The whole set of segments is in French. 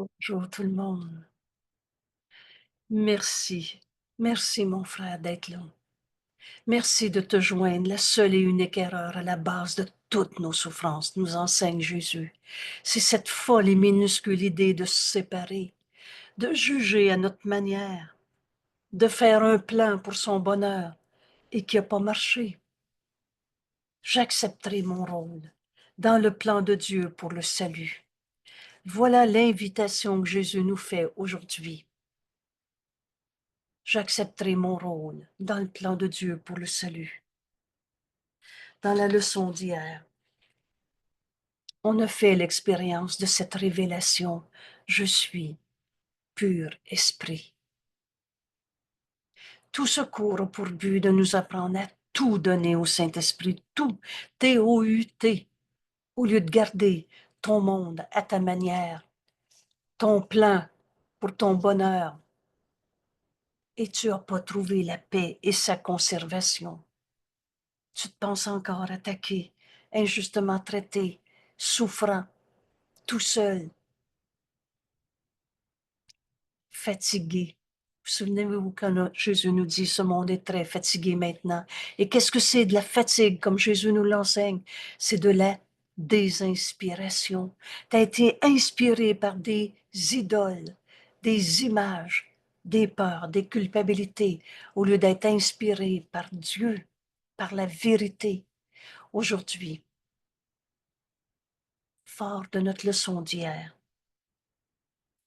Bonjour tout le monde. Merci. Merci mon frère d'être là. Merci de te joindre. La seule et unique erreur à la base de toutes nos souffrances, nous enseigne Jésus. C'est cette folle et minuscule idée de se séparer, de juger à notre manière, de faire un plan pour son bonheur et qui n'a pas marché. J'accepterai mon rôle dans le plan de Dieu pour le salut. Voilà l'invitation que Jésus nous fait aujourd'hui. J'accepterai mon rôle dans le plan de Dieu pour le salut. Dans la leçon d'hier, on a fait l'expérience de cette révélation. Je suis pur esprit. Tout ce cours a pour but de nous apprendre à tout donner au Saint-Esprit, tout, T-O-U-T, au lieu de garder ton monde à ta manière, ton plan pour ton bonheur. Et tu n'as pas trouvé la paix et sa conservation. Tu te penses encore attaqué, injustement traité, souffrant, tout seul, fatigué. Vous souvenez-vous quand Jésus nous dit, ce monde est très fatigué maintenant. Et qu'est-ce que c'est de la fatigue, comme Jésus nous l'enseigne? C'est de la désinspiration. Tu as été inspiré par des idoles, des images, des peurs, des culpabilités, au lieu d'être inspiré par Dieu, par la vérité. Aujourd'hui, fort de notre leçon d'hier.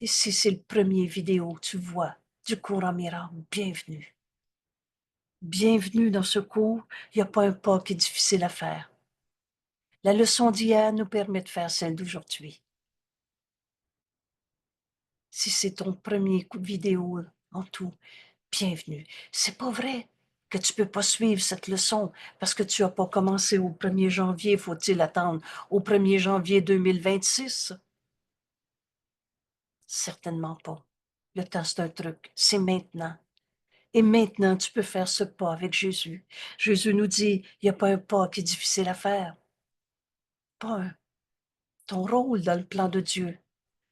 Et si c'est le premier vidéo que tu vois du cours en miracle, bienvenue. Bienvenue dans ce cours, il n'y a pas un pas qui est difficile à faire. La leçon d'hier nous permet de faire celle d'aujourd'hui. Si c'est ton premier coup de vidéo en tout, bienvenue. C'est pas vrai que tu peux pas suivre cette leçon parce que tu n'as pas commencé au 1er janvier, faut-il attendre au 1er janvier 2026? Certainement pas. Le temps, c'est un truc. C'est maintenant. Et maintenant, tu peux faire ce pas avec Jésus. Jésus nous dit, il n'y a pas un pas qui est difficile à faire. Pas un. Ton rôle dans le plan de Dieu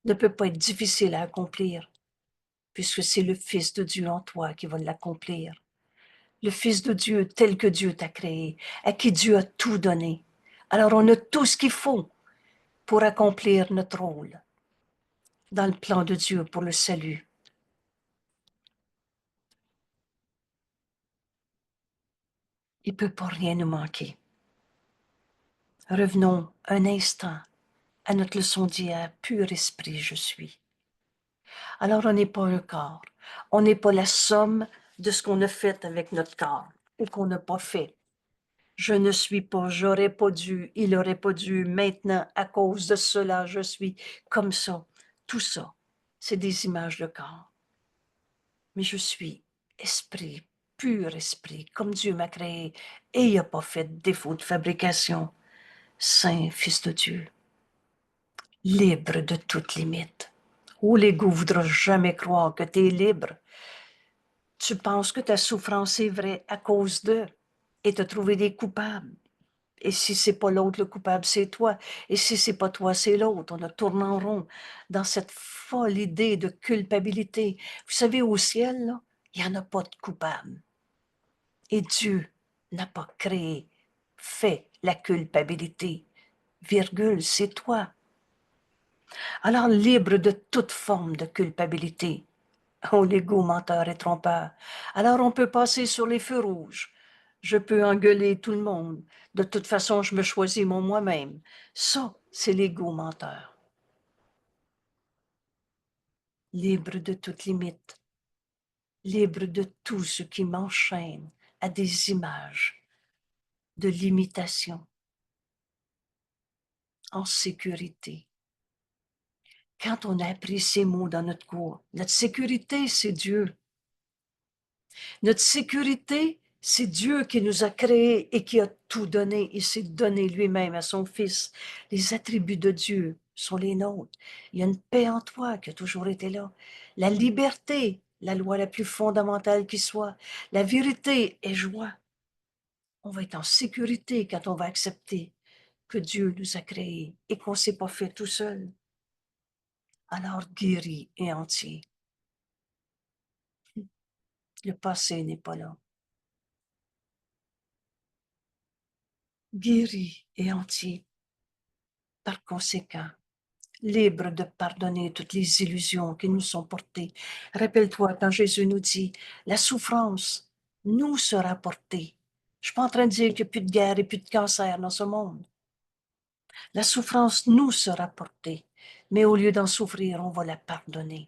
ne peut pas être difficile à accomplir, puisque c'est le Fils de Dieu en toi qui va l'accomplir. Le Fils de Dieu tel que Dieu t'a créé, à qui Dieu a tout donné. Alors on a tout ce qu'il faut pour accomplir notre rôle dans le plan de Dieu pour le salut. Il ne peut pas rien nous manquer. Revenons un instant à notre leçon d'hier, pur esprit je suis. Alors on n'est pas un corps, on n'est pas la somme de ce qu'on a fait avec notre corps ou qu'on n'a pas fait. Je ne suis pas, j'aurais pas dû, il aurait pas dû, maintenant à cause de cela je suis comme ça. Tout ça, c'est des images de corps. Mais je suis esprit, pur esprit, comme Dieu m'a créé et il n'a pas fait de défaut de fabrication. Saint Fils de Dieu, libre de toute limite. Oh, l'ego voudra jamais croire que tu es libre. Tu penses que ta souffrance est vraie à cause d'eux et te trouver des coupables. Et si c'est pas l'autre le coupable, c'est toi. Et si c'est pas toi, c'est l'autre. On a tourné en rond dans cette folle idée de culpabilité. Vous savez, au ciel, là, il n'y en a pas de coupable. Et Dieu n'a pas créé, fait la culpabilité. Virgule, c'est toi. Alors libre de toute forme de culpabilité. Oh, l'ego menteur et trompeur. Alors on peut passer sur les feux rouges. Je peux engueuler tout le monde. De toute façon, je me choisis moi-même. Ça, c'est l'ego menteur. Libre de toute limite. Libre de tout ce qui m'enchaîne à des images de limitation. En sécurité. Quand on a appris ces mots dans notre cours, notre sécurité, c'est Dieu. Notre sécurité, c'est Dieu qui nous a créés et qui a tout donné. Il s'est donné lui-même à son Fils. Les attributs de Dieu sont les nôtres. Il y a une paix en toi qui a toujours été là. La liberté, la loi la plus fondamentale qui soit. La vérité et joie. On va être en sécurité quand on va accepter que Dieu nous a créés et qu'on ne s'est pas fait tout seul. alors guéri et entier. Le passé n'est pas là. Guéri et entier. Par conséquent, libre de pardonner toutes les illusions qui nous sont portées. Rappelle-toi quand Jésus nous dit, la souffrance nous sera portée. Je suis pas en train de dire qu'il n'y a plus de guerre et plus de cancer dans ce monde. La souffrance nous sera portée, mais au lieu d'en souffrir, on va la pardonner.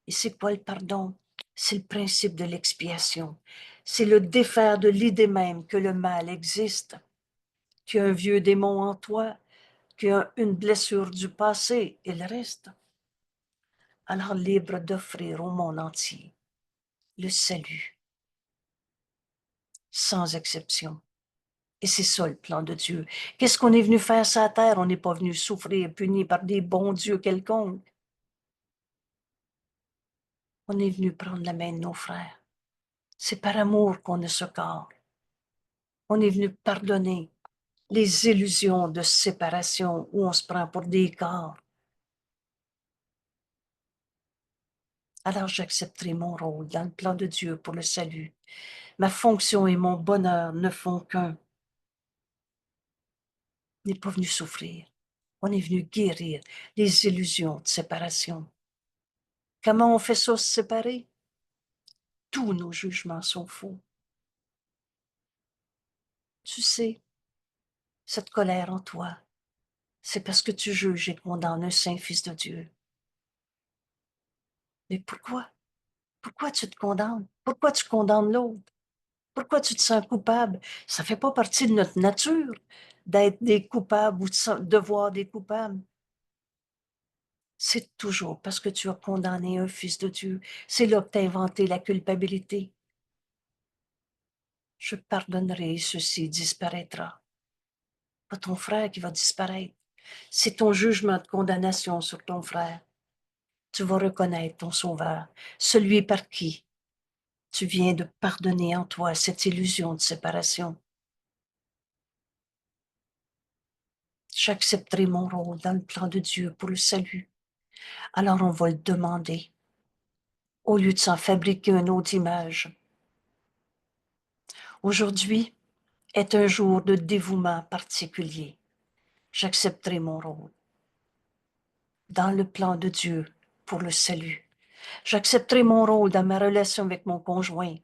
Et c'est quoi le pardon? C'est le principe de l'expiation. C'est le défaire de l'idée même que le mal existe, qu'il y a un vieux démon en toi, qu'il y a une blessure du passé, il reste. Alors libre d'offrir au monde entier le salut, sans exception. Et c'est ça le plan de Dieu. Qu'est-ce qu'on est venu faire sur la terre? On n'est pas venu souffrir, puni par des bons dieux quelconques. On est venu prendre la main de nos frères. C'est par amour qu'on a ce corps. On est venu pardonner les illusions de séparation où on se prend pour des corps. Alors j'accepterai mon rôle dans le plan de Dieu pour le salut. Ma fonction et mon bonheur ne font qu'un. On n'est pas venu souffrir. On est venu guérir les illusions de séparation. Comment on fait ça, se séparer? Tous nos jugements sont faux. Tu sais, cette colère en toi, c'est parce que tu juges et condamnes un saint fils de Dieu. Mais pourquoi? Pourquoi tu te condamnes? Pourquoi tu condamnes l'autre? Pourquoi tu te sens coupable? Ça ne fait pas partie de notre nature d'être des coupables ou de voir des coupables. C'est toujours parce que tu as condamné un fils de Dieu. C'est là que tu as inventé la culpabilité. Je pardonnerai et ceci disparaîtra. Pas ton frère qui va disparaître. C'est ton jugement de condamnation sur ton frère. Tu vas reconnaître ton sauveur, celui par qui tu viens de pardonner en toi cette illusion de séparation. J'accepterai mon rôle dans le plan de Dieu pour le salut. Alors on va le demander, au lieu de s'en fabriquer une autre image. Aujourd'hui est un jour de dévouement particulier. J'accepterai mon rôle dans le plan de Dieu pour le salut. J'accepterai mon rôle dans ma relation avec mon conjoint.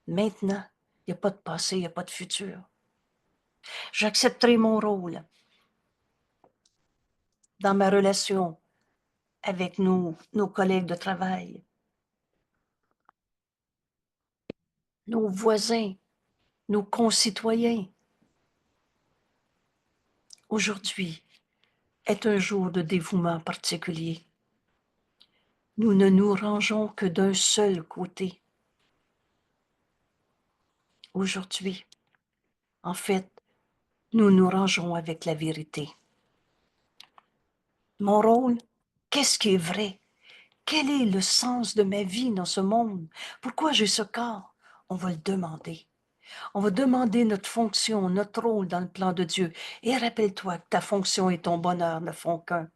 Maintenant, il n'y a pas de passé, il n'y a pas de futur. J'accepterai mon rôle dans ma relation avec nos collègues de travail, nos voisins, nos concitoyens. Aujourd'hui est un jour de dévouement particulier. Nous ne nous rangeons que d'un seul côté. Aujourd'hui, en fait, nous nous rangeons avec la vérité. Mon rôle, qu'est-ce qui est vrai? Quel est le sens de ma vie dans ce monde? Pourquoi j'ai ce corps? On va le demander. On va demander notre fonction, notre rôle dans le plan de Dieu. Et rappelle-toi que ta fonction et ton bonheur ne font qu'un.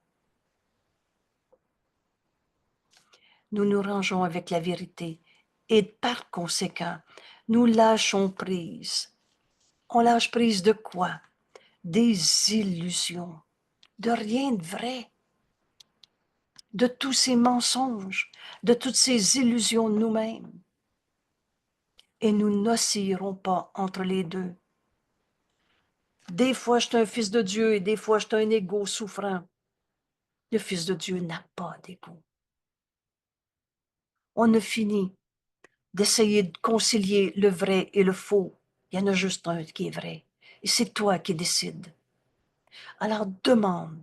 Nous nous rangeons avec la vérité et par conséquent, nous lâchons prise. On lâche prise de quoi? Des illusions, de rien de vrai, de tous ces mensonges, de toutes ces illusions de nous-mêmes. Et nous n'oscillerons pas entre les deux. Des fois, je suis un fils de Dieu et des fois, je suis un égo souffrant. Le Fils de Dieu n'a pas d'égo. On a fini d'essayer de concilier le vrai et le faux. Il y en a juste un qui est vrai. Et c'est toi qui décides. Alors demande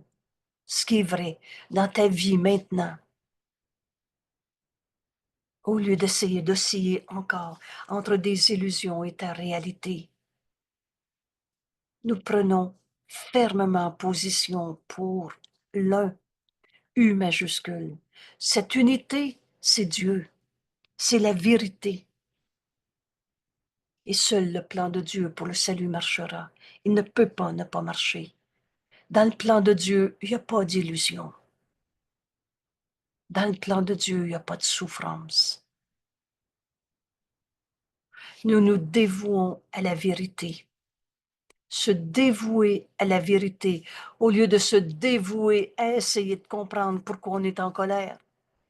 ce qui est vrai dans ta vie maintenant, au lieu d'essayer d'osciller encore entre des illusions et ta réalité. Nous prenons fermement position pour l'un, U majuscule. Cette unité, c'est Dieu, c'est la vérité. Et seul le plan de Dieu pour le salut marchera. Il ne peut pas ne pas marcher. Dans le plan de Dieu, il n'y a pas d'illusion. Dans le plan de Dieu, il n'y a pas de souffrance. Nous nous dévouons à la vérité. Se dévouer à la vérité au lieu de se dévouer à essayer de comprendre pourquoi on est en colère.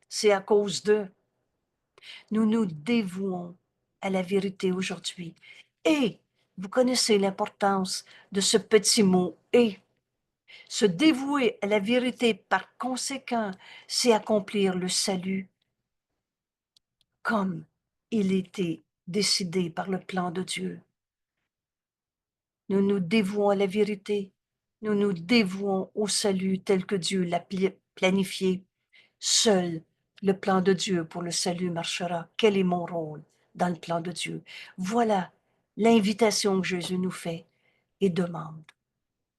C'est à cause d'eux. Nous nous dévouons à la vérité aujourd'hui. Et vous connaissez l'importance de ce petit mot « et ». Se dévouer à la vérité, par conséquent, c'est accomplir le salut comme il était décidé par le plan de Dieu. Nous nous dévouons à la vérité. Nous nous dévouons au salut tel que Dieu l'a planifié. Seul le plan de Dieu pour le salut marchera. Quel est mon rôle dans le plan de Dieu? Voilà l'invitation que Jésus nous fait et demande.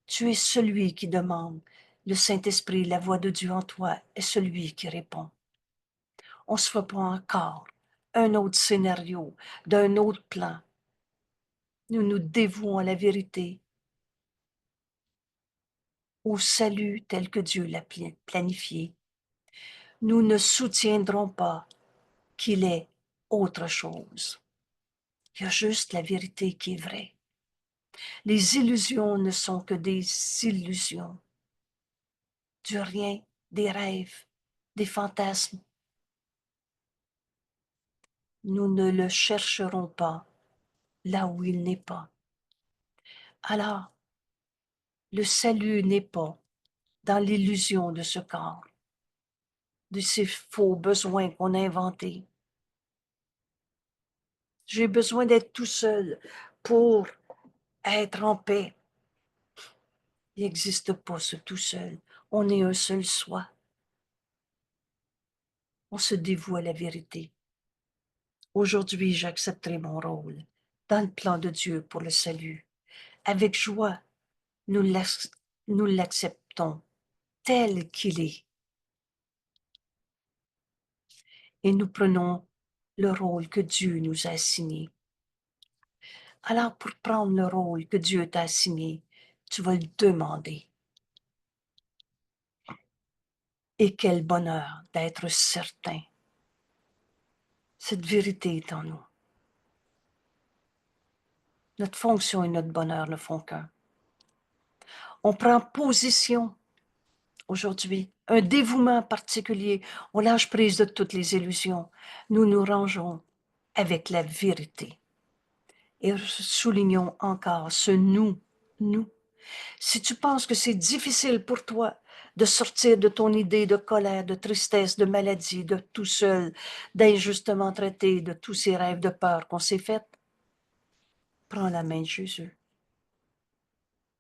Tu es celui qui demande. Le Saint-Esprit, la voix de Dieu en toi, est celui qui répond. On ne se fait pas encore un autre scénario d'un autre plan. Nous nous dévouons à la vérité, au salut tel que Dieu l'a planifié. Nous ne soutiendrons pas qu'il est autre chose. Il y a juste la vérité qui est vraie. Les illusions ne sont que des illusions, du rien, des rêves, des fantasmes. Nous ne le chercherons pas là où il n'est pas. Alors, le salut n'est pas dans l'illusion de ce corps, de ces faux besoins qu'on a inventés. J'ai besoin d'être tout seul pour être en paix. Il n'existe pas ce tout seul. On est un seul soi. On se dévoue à la vérité. Aujourd'hui, j'accepterai mon rôle dans le plan de Dieu pour le salut. Avec joie, nous l'acceptons tel qu'il est. Et nous prenons le rôle que Dieu nous a assigné. Alors, pour prendre le rôle que Dieu t'a assigné, tu vas le demander. Et quel bonheur d'être certain. Cette vérité est en nous. Notre fonction et notre bonheur ne font qu'un. On prend position aujourd'hui, un dévouement particulier. On lâche prise de toutes les illusions. Nous nous rangeons avec la vérité. Et soulignons encore ce nous. Si tu penses que c'est difficile pour toi de sortir de ton idée de colère, de tristesse, de maladie, de tout seul, d'injustement traité, de tous ces rêves de peur qu'on s'est faits, prends la main de Jésus.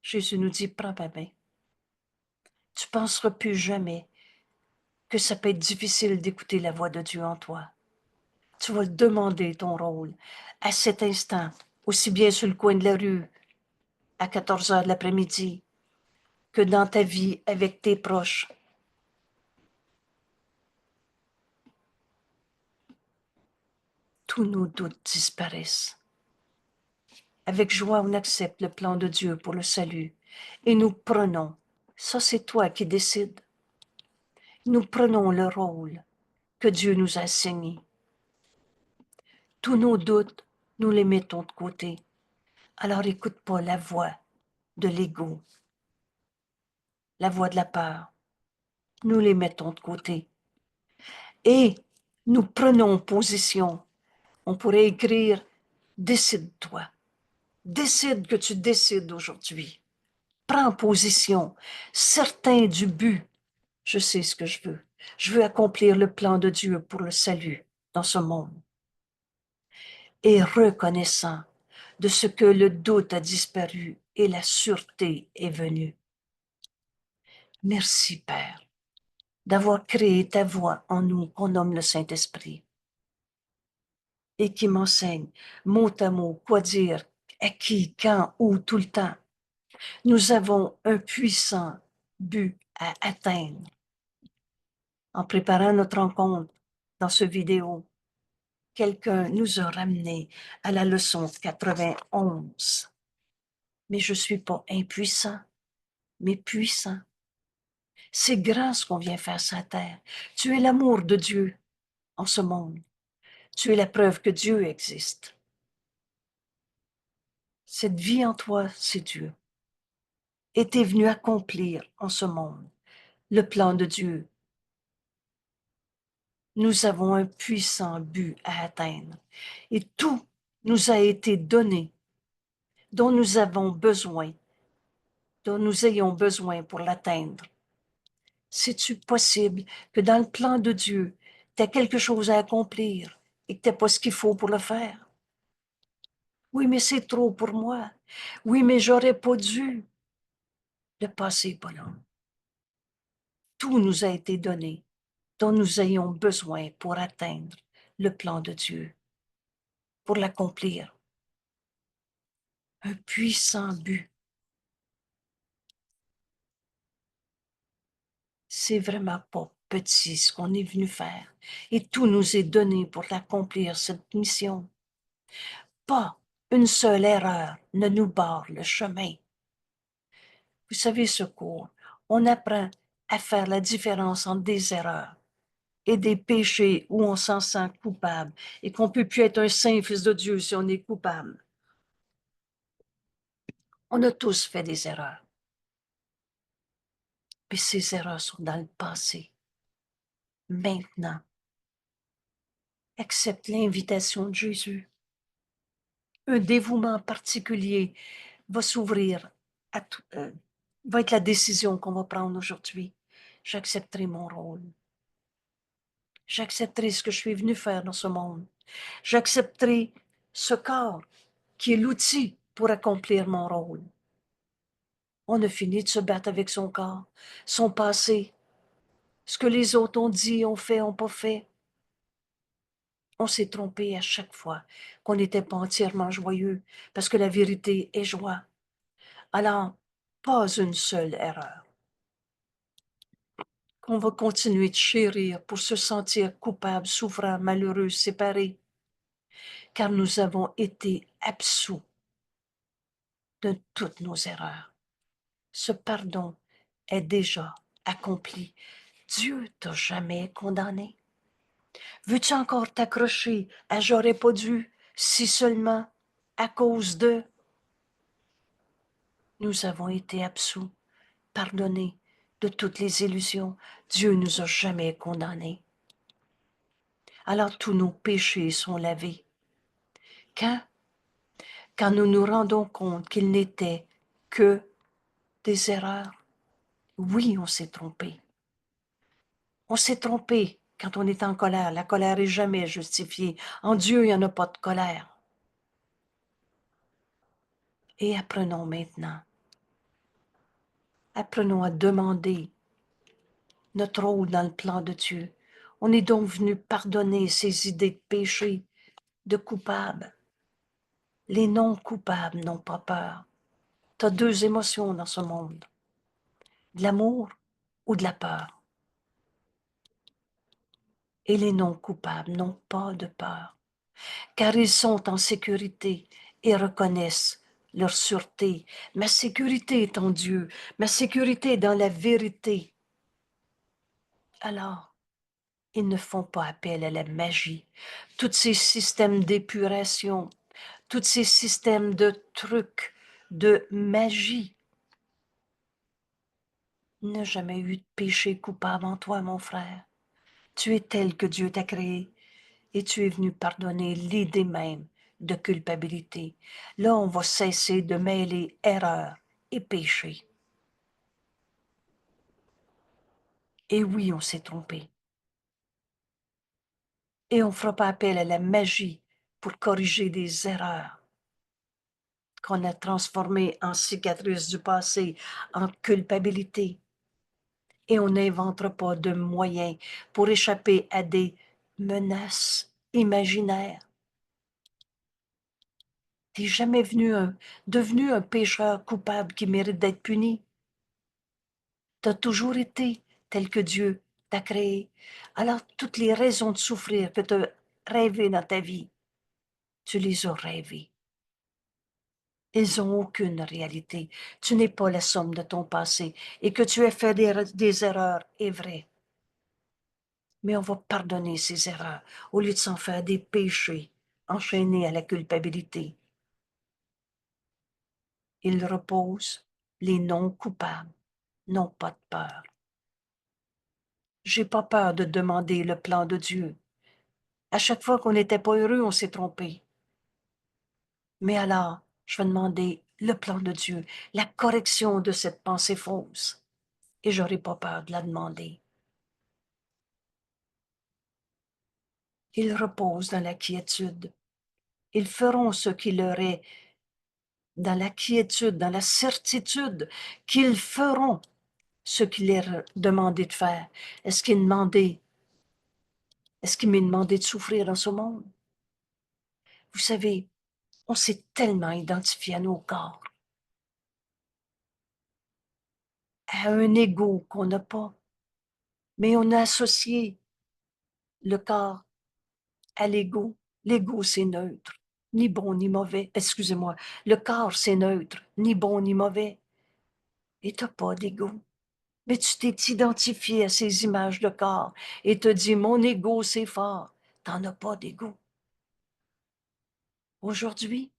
Jésus nous dit, prends ma main. Tu ne penseras plus jamais que ça peut être difficile d'écouter la voix de Dieu en toi. Tu vas demander ton rôle à cet instant, aussi bien sur le coin de la rue, à 14 heures de l'après-midi, que dans ta vie avec tes proches. Tous nos doutes disparaissent. Avec joie, on accepte le plan de Dieu pour le salut et nous prenons, ça c'est toi qui décides, nous prenons le rôle que Dieu nous a assigné. Tous nos doutes, nous les mettons de côté. Alors écoute pas la voix de l'ego, la voix de la peur. Nous les mettons de côté. Et nous prenons position. On pourrait écrire, décide-toi. Décide que tu décides aujourd'hui. Prends position, certain du but. Je sais ce que je veux. Je veux accomplir le plan de Dieu pour le salut dans ce monde. Et reconnaissant de ce que le doute a disparu et la sûreté est venue. Merci, Père, d'avoir créé ta voix en nous qu'on nomme le Saint-Esprit et qui m'enseigne mot à mot quoi dire, à qui, quand, où, tout le temps. Nous avons un puissant but à atteindre. En préparant notre rencontre dans ce vidéo, quelqu'un nous a ramenés à la leçon 91. Mais je ne suis pas impuissant, mais puissant. C'est grand ce qu'on vient faire sur la terre. Tu es l'amour de Dieu en ce monde. Tu es la preuve que Dieu existe. Cette vie en toi, c'est Dieu. Et tu es venu accomplir en ce monde le plan de Dieu. Nous avons un puissant but à atteindre et tout nous a été donné dont nous avons besoin, dont nous ayons besoin pour l'atteindre. C'est-tu possible que dans le plan de Dieu, tu as quelque chose à accomplir et que tu n'as pas ce qu'il faut pour le faire? Oui, mais c'est trop pour moi. Oui, mais j'aurais pas dû. Le passé n'est pas là. Tout nous a été donné dont nous ayons besoin pour atteindre le plan de Dieu, pour l'accomplir. Un puissant but. C'est vraiment pas petit ce qu'on est venu faire. Et tout nous est donné pour l'accomplir, cette mission. Pas une seule erreur ne nous barre le chemin. Vous savez ce cours, on apprend à faire la différence entre des erreurs et des péchés où on s'en sent coupable et qu'on ne peut plus être un saint fils de Dieu si on est coupable. On a tous fait des erreurs. Mais ces erreurs sont dans le passé. Maintenant, accepte l'invitation de Jésus. Un dévouement particulier va s'ouvrir à tout, va être la décision qu'on va prendre aujourd'hui. J'accepterai mon rôle. J'accepterai ce que je suis venu faire dans ce monde. J'accepterai ce corps qui est l'outil pour accomplir mon rôle. On a fini de se battre avec son corps, son passé, ce que les autres ont dit, ont fait, ont pas fait. On s'est trompé à chaque fois qu'on n'était pas entièrement joyeux, parce que la vérité est joie. Alors, pas une seule erreur. Qu'on va continuer de chérir pour se sentir coupable, souffrant, malheureux, séparé, car nous avons été absous de toutes nos erreurs. Ce pardon est déjà accompli. Dieu t'a jamais condamné. Veux-tu encore t'accrocher à j'aurais pas dû, si seulement à cause de... Nous avons été absous, pardonnés de toutes les illusions. Dieu nous a jamais condamnés. Alors tous nos péchés sont lavés. Quand? Quand nous nous rendons compte qu'ils n'étaient que des erreurs. Oui, on s'est trompé. On s'est trompé quand on est en colère. La colère est jamais justifiée. En Dieu, il n'y en a pas de colère. Et apprenons maintenant. Apprenons à demander notre rôle dans le plan de Dieu. On est donc venu pardonner ces idées de péché, de coupables. Les non-coupables n'ont pas peur. Tu as deux émotions dans ce monde, de l'amour ou de la peur. Et les non-coupables n'ont pas de peur, car ils sont en sécurité et reconnaissent leur sûreté. Ma sécurité est en Dieu, ma sécurité est dans la vérité. Alors, ils ne font pas appel à la magie, tous ces systèmes d'épuration, tous ces systèmes de trucs, de magie. Il n'y a jamais eu de péché coupable en toi, mon frère. Tu es tel que Dieu t'a créé et tu es venu pardonner l'idée même de culpabilité. Là, on va cesser de mêler erreur et péché. Et oui, on s'est trompé. Et on ne fera pas appel à la magie pour corriger des erreurs qu'on a transformées en cicatrices du passé, en culpabilité. Et on n'inventera pas de moyens pour échapper à des menaces imaginaires. Tu n'es jamais devenu un pécheur coupable qui mérite d'être puni. Tu as toujours été tel que Dieu t'a créé. Alors, toutes les raisons de souffrir que tu as rêvées dans ta vie, tu les as rêvées. Ils n'ont aucune réalité. Tu n'es pas la somme de ton passé et que tu aies fait des erreurs est vrai. Mais on va pardonner ces erreurs au lieu de s'en faire des péchés enchaînés à la culpabilité. Il repose les non coupables, n'ont pas de peur. J'ai pas peur de demander le plan de Dieu. À chaque fois qu'on n'était pas heureux, on s'est trompé. Mais alors, je vais demander le plan de Dieu, la correction de cette pensée fausse. Et j'aurai pas peur de la demander. Ils reposent dans la quiétude. Ils feront ce qui leur est dans la quiétude, dans la certitude qu'ils feront ce qu'il est demandé de faire. Est-ce qu'il m'est demandé de souffrir dans ce monde? Vous savez, on s'est tellement identifié à nos corps, à un ego qu'on n'a pas, mais on a associé le corps à l'ego. L'ego, c'est neutre, ni bon ni mauvais. Excusez-moi, le corps, c'est neutre, ni bon ni mauvais. Et t'as pas d'ego. Mais tu t'es identifié à ces images de corps et te dis, mon ego, c'est fort. T'en as pas d'ego. Aujourd'hui,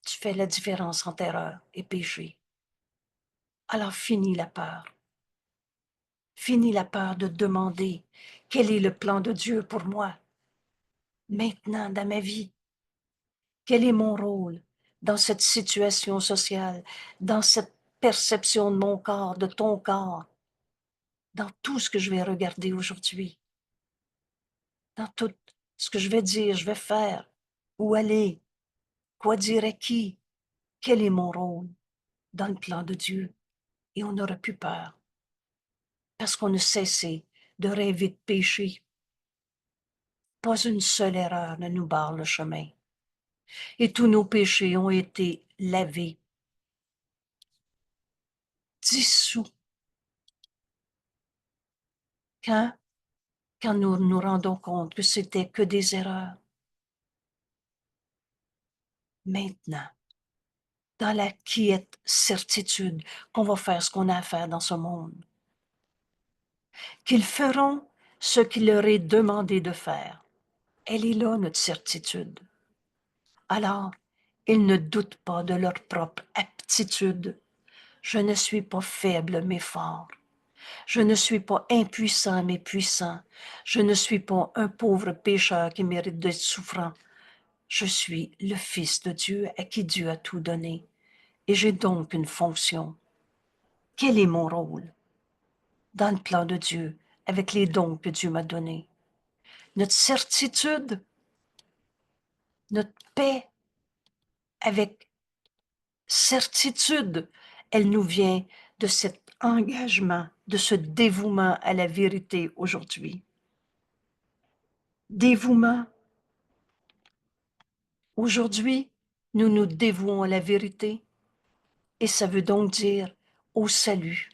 tu fais la différence entre erreur et péché. Alors finis la peur. Finis la peur de demander quel est le plan de Dieu pour moi, maintenant dans ma vie. Quel est mon rôle dans cette situation sociale, dans cette perception de mon corps, de ton corps, dans tout ce que je vais regarder aujourd'hui, dans tout ce que je vais dire, je vais faire, où aller, quoi dire à qui, quel est mon rôle dans le plan de Dieu. Et on n'aura plus peur, parce qu'on a cessé de rêver de péché. Pas une seule erreur ne nous barre le chemin. Et tous nos péchés ont été lavés, dissous. Quand, quand nous nous rendons compte que c'était que des erreurs. Maintenant, dans la quiète certitude qu'on va faire ce qu'on a à faire dans ce monde, qu'ils feront ce qu'il leur est demandé de faire. Elle est là, notre certitude. Alors, ils ne doutent pas de leur propre aptitude. Je ne suis pas faible, mais fort. Je ne suis pas impuissant, mais puissant. Je ne suis pas un pauvre pécheur qui mérite d'être souffrant. Je suis le Fils de Dieu à qui Dieu a tout donné. Et j'ai donc une fonction. Quel est mon rôle dans le plan de Dieu avec les dons que Dieu m'a donnés? Notre certitude, notre paix avec certitude, elle nous vient de cet engagement, de ce dévouement à la vérité aujourd'hui. Dévouement. Aujourd'hui, nous nous dévouons à la vérité et ça veut donc dire au salut.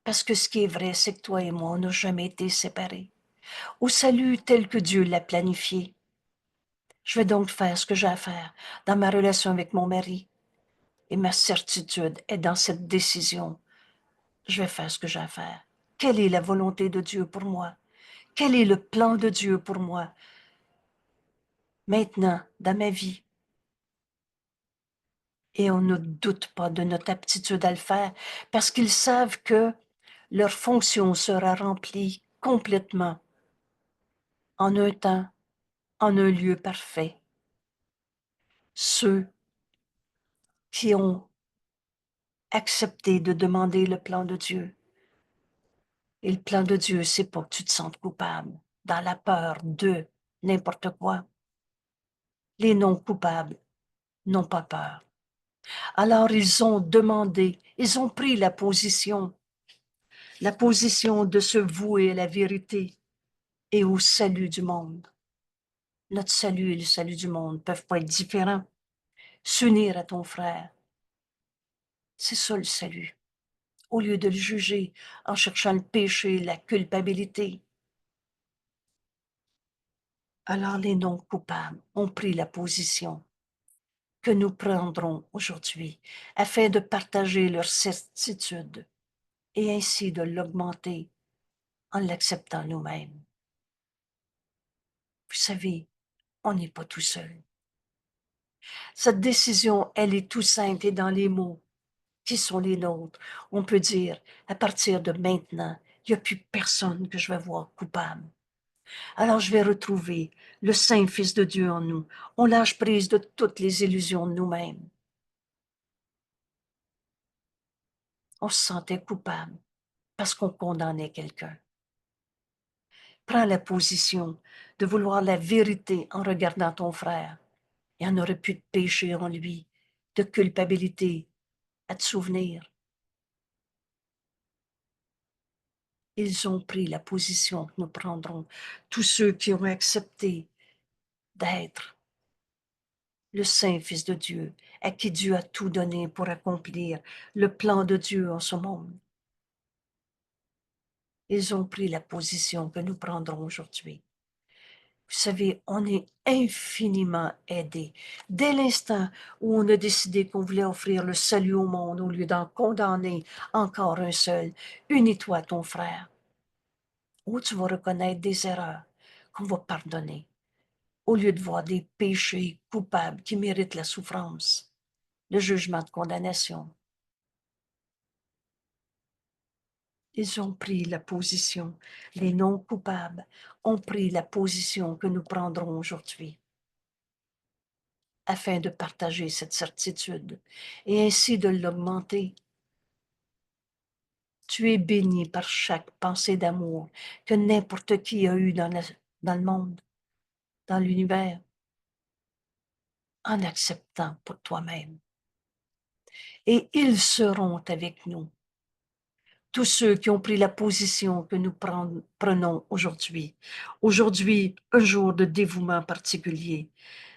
Parce que ce qui est vrai, c'est que toi et moi, on n'a jamais été séparés. Au salut tel que Dieu l'a planifié. Je vais donc faire ce que j'ai à faire dans ma relation avec mon mari. Et ma certitude est dans cette décision. Je vais faire ce que j'ai à faire. Quelle est la volonté de Dieu pour moi? Quel est le plan de Dieu pour moi? Maintenant, dans ma vie. Et on ne doute pas de notre aptitude à le faire parce qu'ils savent que leur fonction sera remplie complètement en un temps, en un lieu parfait. Ceux qui ont accepté de demander le plan de Dieu. Et le plan de Dieu, c'est pas que tu te sentes coupable dans la peur de n'importe quoi. Les non coupables n'ont pas peur. Alors ils ont demandé, ils ont pris la position de se vouer à la vérité et au salut du monde. Notre salut et le salut du monde ne peuvent pas être différents. S'unir à ton frère, c'est ça le salut. Au lieu de le juger en cherchant le péché, la culpabilité. Alors les non coupables ont pris la position que nous prendrons aujourd'hui afin de partager leur certitude et ainsi de l'augmenter en l'acceptant nous-mêmes. Vous savez, on n'est pas tout seul. Cette décision, elle est tout simple et dans les mots qui sont les nôtres. On peut dire, à partir de maintenant, il n'y a plus personne que je vais voir coupable. Alors je vais retrouver le Saint Fils de Dieu en nous. On lâche prise de toutes les illusions de nous-mêmes. On se sentait coupable parce qu'on condamnait quelqu'un. Prends la position de vouloir la vérité en regardant ton frère. Il n'y en aurait plus de péché en lui, de culpabilité à te souvenir. Ils ont pris la position que nous prendrons, tous ceux qui ont accepté d'être le Saint Fils de Dieu, à qui Dieu a tout donné pour accomplir le plan de Dieu en ce monde. Ils ont pris la position que nous prendrons aujourd'hui. Vous savez, on est infiniment aidé. Dès l'instant où on a décidé qu'on voulait offrir le salut au monde au lieu d'en condamner encore un seul, unis-toi à ton frère. Où tu vas reconnaître des erreurs qu'on va pardonner, au lieu de voir des péchés coupables qui méritent la souffrance, le jugement de condamnation. Ils ont pris la position, les non coupables ont pris la position que nous prendrons aujourd'hui, afin de partager cette certitude et ainsi de l'augmenter. Tu es béni par chaque pensée d'amour que n'importe qui a eu dans le monde, dans l'univers, en acceptant pour toi-même. Et ils seront avec nous, tous ceux qui ont pris la position que nous prenons aujourd'hui. Aujourd'hui, un jour de dévouement particulier.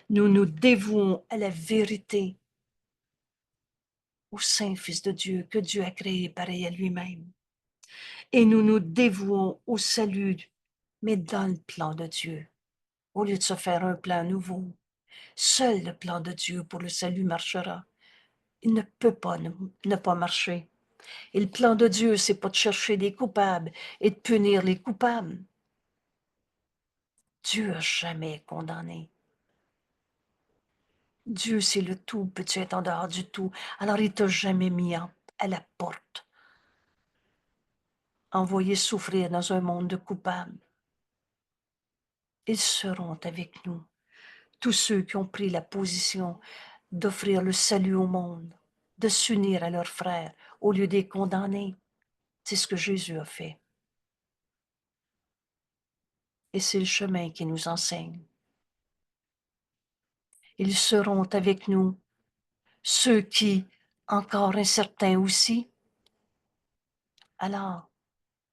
Nous nous dévouons à la vérité, au Saint-Fils de Dieu que Dieu a créé pareil à lui-même. Et nous nous dévouons au salut, mais dans le plan de Dieu, au lieu de se faire un plan nouveau. Seul le plan de Dieu pour le salut marchera. Il ne peut pas ne pas marcher. Et le plan de Dieu, c'est pas de chercher des coupables et de punir les coupables. Dieu n'a jamais condamné. Dieu, c'est le tout, peux-tu être en dehors du tout? Alors, il t'a jamais mis à la porte, envoyé souffrir dans un monde de coupables. Ils seront avec nous, tous ceux qui ont pris la position d'offrir le salut au monde, de s'unir à leurs frères au lieu de les condamner. C'est ce que Jésus a fait. Et c'est le chemin qui nous enseigne. Ils seront avec nous, ceux qui, encore incertains aussi, alors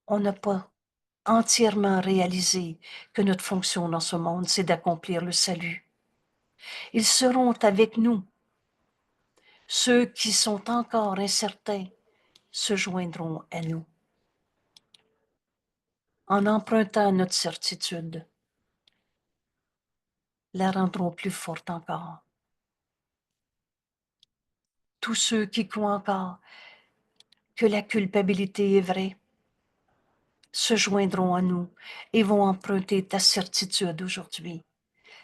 on n'a pas entièrement réalisé que notre fonction dans ce monde, c'est d'accomplir le salut. Ils seront avec nous, ceux qui sont encore incertains se joindront à nous en empruntant notre certitude, la rendront plus forte encore. Tous ceux qui croient encore que la culpabilité est vraie se joindront à nous et vont emprunter ta certitude aujourd'hui.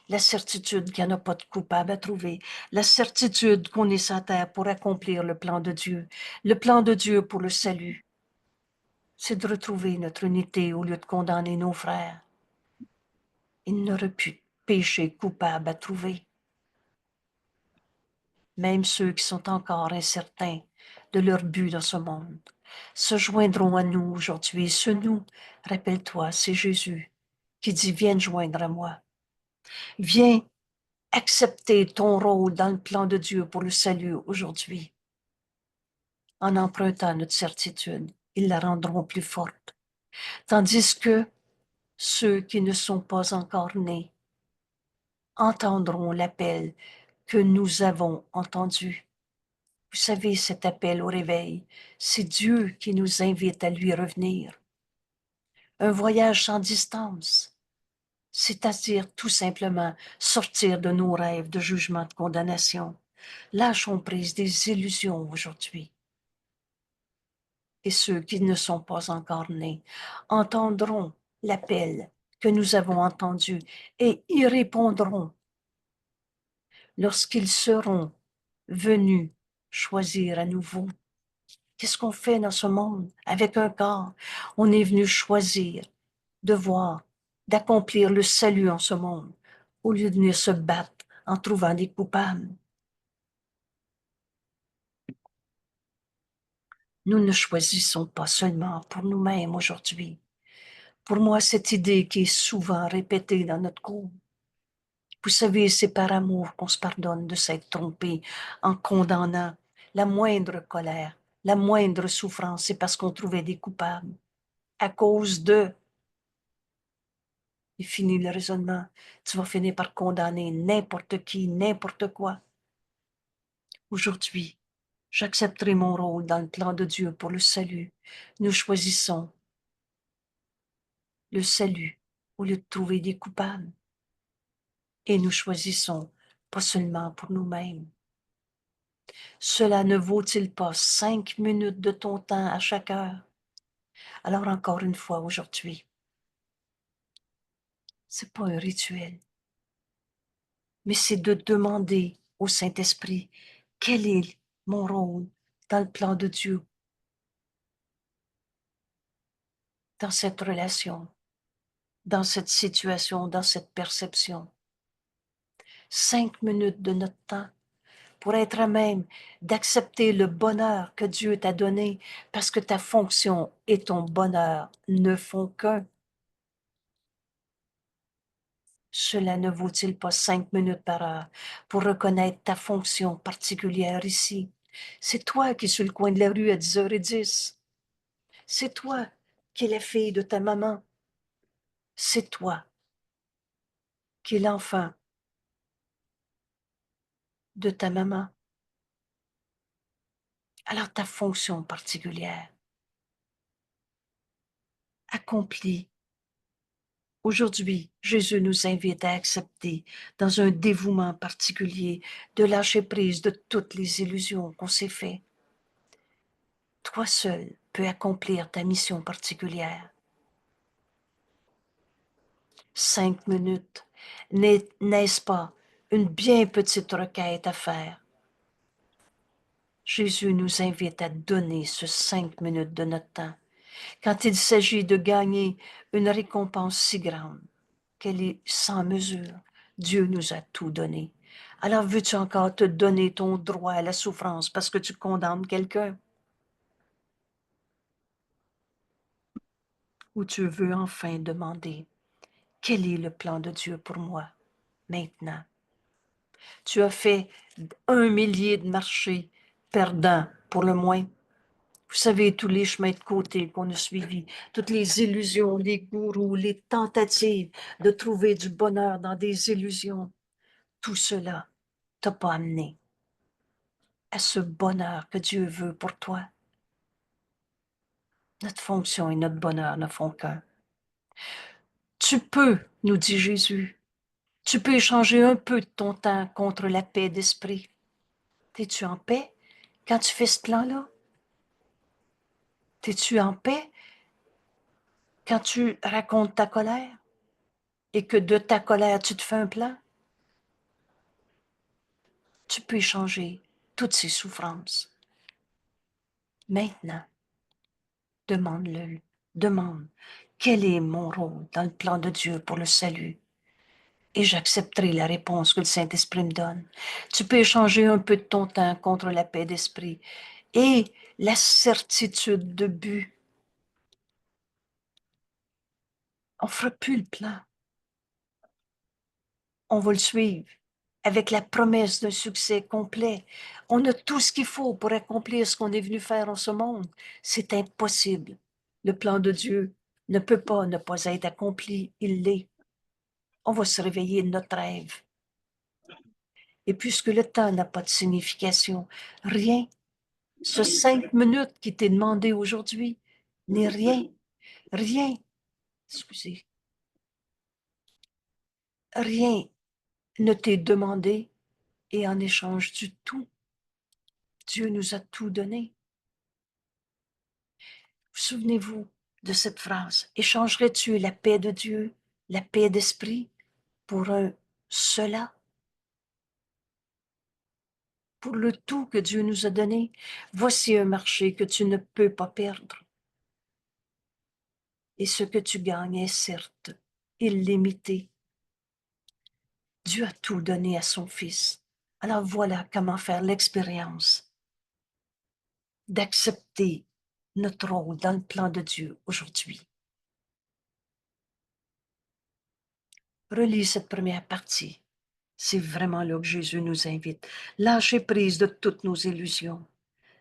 La certitude qu'il n'y en a pas de coupable à trouver. La certitude qu'on est sur terre pour accomplir le plan de Dieu. Le plan de Dieu pour le salut. C'est de retrouver notre unité au lieu de condamner nos frères. Il n'aurait plus de péché coupable à trouver. Même ceux qui sont encore incertains de leur but dans ce monde se joindront à nous aujourd'hui. Ce nous, rappelle-toi, c'est Jésus qui dit, viens joindre à moi. Viens accepter ton rôle dans le plan de Dieu pour le salut aujourd'hui. En empruntant notre certitude, ils la rendront plus forte. Tandis que ceux qui ne sont pas encore nés entendront l'appel que nous avons entendu. Vous savez, cet appel au réveil, c'est Dieu qui nous invite à lui revenir. Un voyage sans distance, c'est-à-dire tout simplement sortir de nos rêves de jugement, de condamnation Lâchons prise des illusions aujourd'hui. Et ceux qui ne sont pas encore nés entendront l'appel que nous avons entendu et y répondront lorsqu'ils seront venus choisir à nouveau. Qu'est-ce qu'on fait dans ce monde avec un corps? On est venu choisir de voir, d'accomplir le salut en ce monde, au lieu de venir se battre en trouvant des coupables. Nous ne choisissons pas seulement pour nous-mêmes aujourd'hui. Pour moi, cette idée qui est souvent répétée dans notre cours, vous savez, c'est par amour qu'on se pardonne de s'être trompé en condamnant la moindre colère, la moindre souffrance, c'est parce qu'on trouvait des coupables. À cause de, il finit le raisonnement, tu vas finir par condamner n'importe qui, n'importe quoi. Aujourd'hui, j'accepterai mon rôle dans le plan de Dieu pour le salut. Nous choisissons le salut au lieu de trouver des coupables. Et nous choisissons pas seulement pour nous-mêmes. Cela ne vaut-il pas 5 minutes de ton temps à chaque heure? Alors encore une fois aujourd'hui, c'est pas un rituel, mais c'est de demander au Saint-Esprit quel est mon rôle dans le plan de Dieu, dans cette relation, dans cette situation, dans cette perception. 5 minutes de notre temps pour être à même d'accepter le bonheur que Dieu t'a donné, parce que ta fonction et ton bonheur ne font qu'un. Cela ne vaut-il pas 5 minutes par heure pour reconnaître ta fonction particulière ici? C'est toi qui es sur le coin de la rue à 10h10. C'est toi qui es la fille de ta maman. C'est toi qui es l'enfant de ta maman. Alors ta fonction particulière accomplie. Aujourd'hui, Jésus nous invite à accepter, dans un dévouement particulier, de lâcher prise de toutes les illusions qu'on s'est fait. Toi seul peux accomplir ta mission particulière. 5 minutes, n'est-ce pas une bien petite requête à faire? Jésus nous invite à donner ce 5 minutes de notre temps, quand il s'agit de gagner une récompense si grande qu'elle est sans mesure. Dieu nous a tout donné. Alors veux-tu encore te donner ton droit à la souffrance parce que tu condamnes quelqu'un? Ou tu veux enfin demander, quel est le plan de Dieu pour moi maintenant? Tu as fait 1 millier de marchés perdants pour le moins. Vous savez, tous les chemins de côté qu'on a suivis, toutes les illusions, les gourous, les tentatives de trouver du bonheur dans des illusions, tout cela t'a pas amené à ce bonheur que Dieu veut pour toi. Notre fonction et notre bonheur ne font qu'un. Tu peux, nous dit Jésus, tu peux échanger un peu de ton temps contre la paix d'esprit. Es-tu en paix quand tu fais ce plan-là? Es-tu en paix quand tu racontes ta colère et que de ta colère, tu te fais un plan? Tu peux échanger toutes ces souffrances. Maintenant, demande-le, demande, quel est mon rôle dans le plan de Dieu pour le salut? Et j'accepterai la réponse que le Saint-Esprit me donne. Tu peux échanger un peu de ton temps contre la paix d'esprit et la certitude de but. On ne fera plus le plan. On va le suivre avec la promesse d'un succès complet. On a tout ce qu'il faut pour accomplir ce qu'on est venu faire en ce monde. C'est impossible. Le plan de Dieu ne peut pas ne pas être accompli. Il l'est. On va se réveiller de notre rêve. Et puisque le temps n'a pas de signification, rien, ce 5 minutes qui t'est demandé aujourd'hui n'est rien, rien, excusez, rien ne t'est demandé Et en échange du tout, Dieu nous a tout donné. Souvenez-vous de cette phrase. Échangerais-tu la paix de Dieu, la paix d'esprit, pour un cela, pour le tout que Dieu nous a donné? Voici un marché que tu ne peux pas perdre. Et ce que tu gagnes est certes illimité. Dieu a tout donné à son Fils. Alors voilà comment faire l'expérience d'accepter notre rôle dans le plan de Dieu aujourd'hui. Relis cette première partie. C'est vraiment là que Jésus nous invite. Lâchez prise de toutes nos illusions.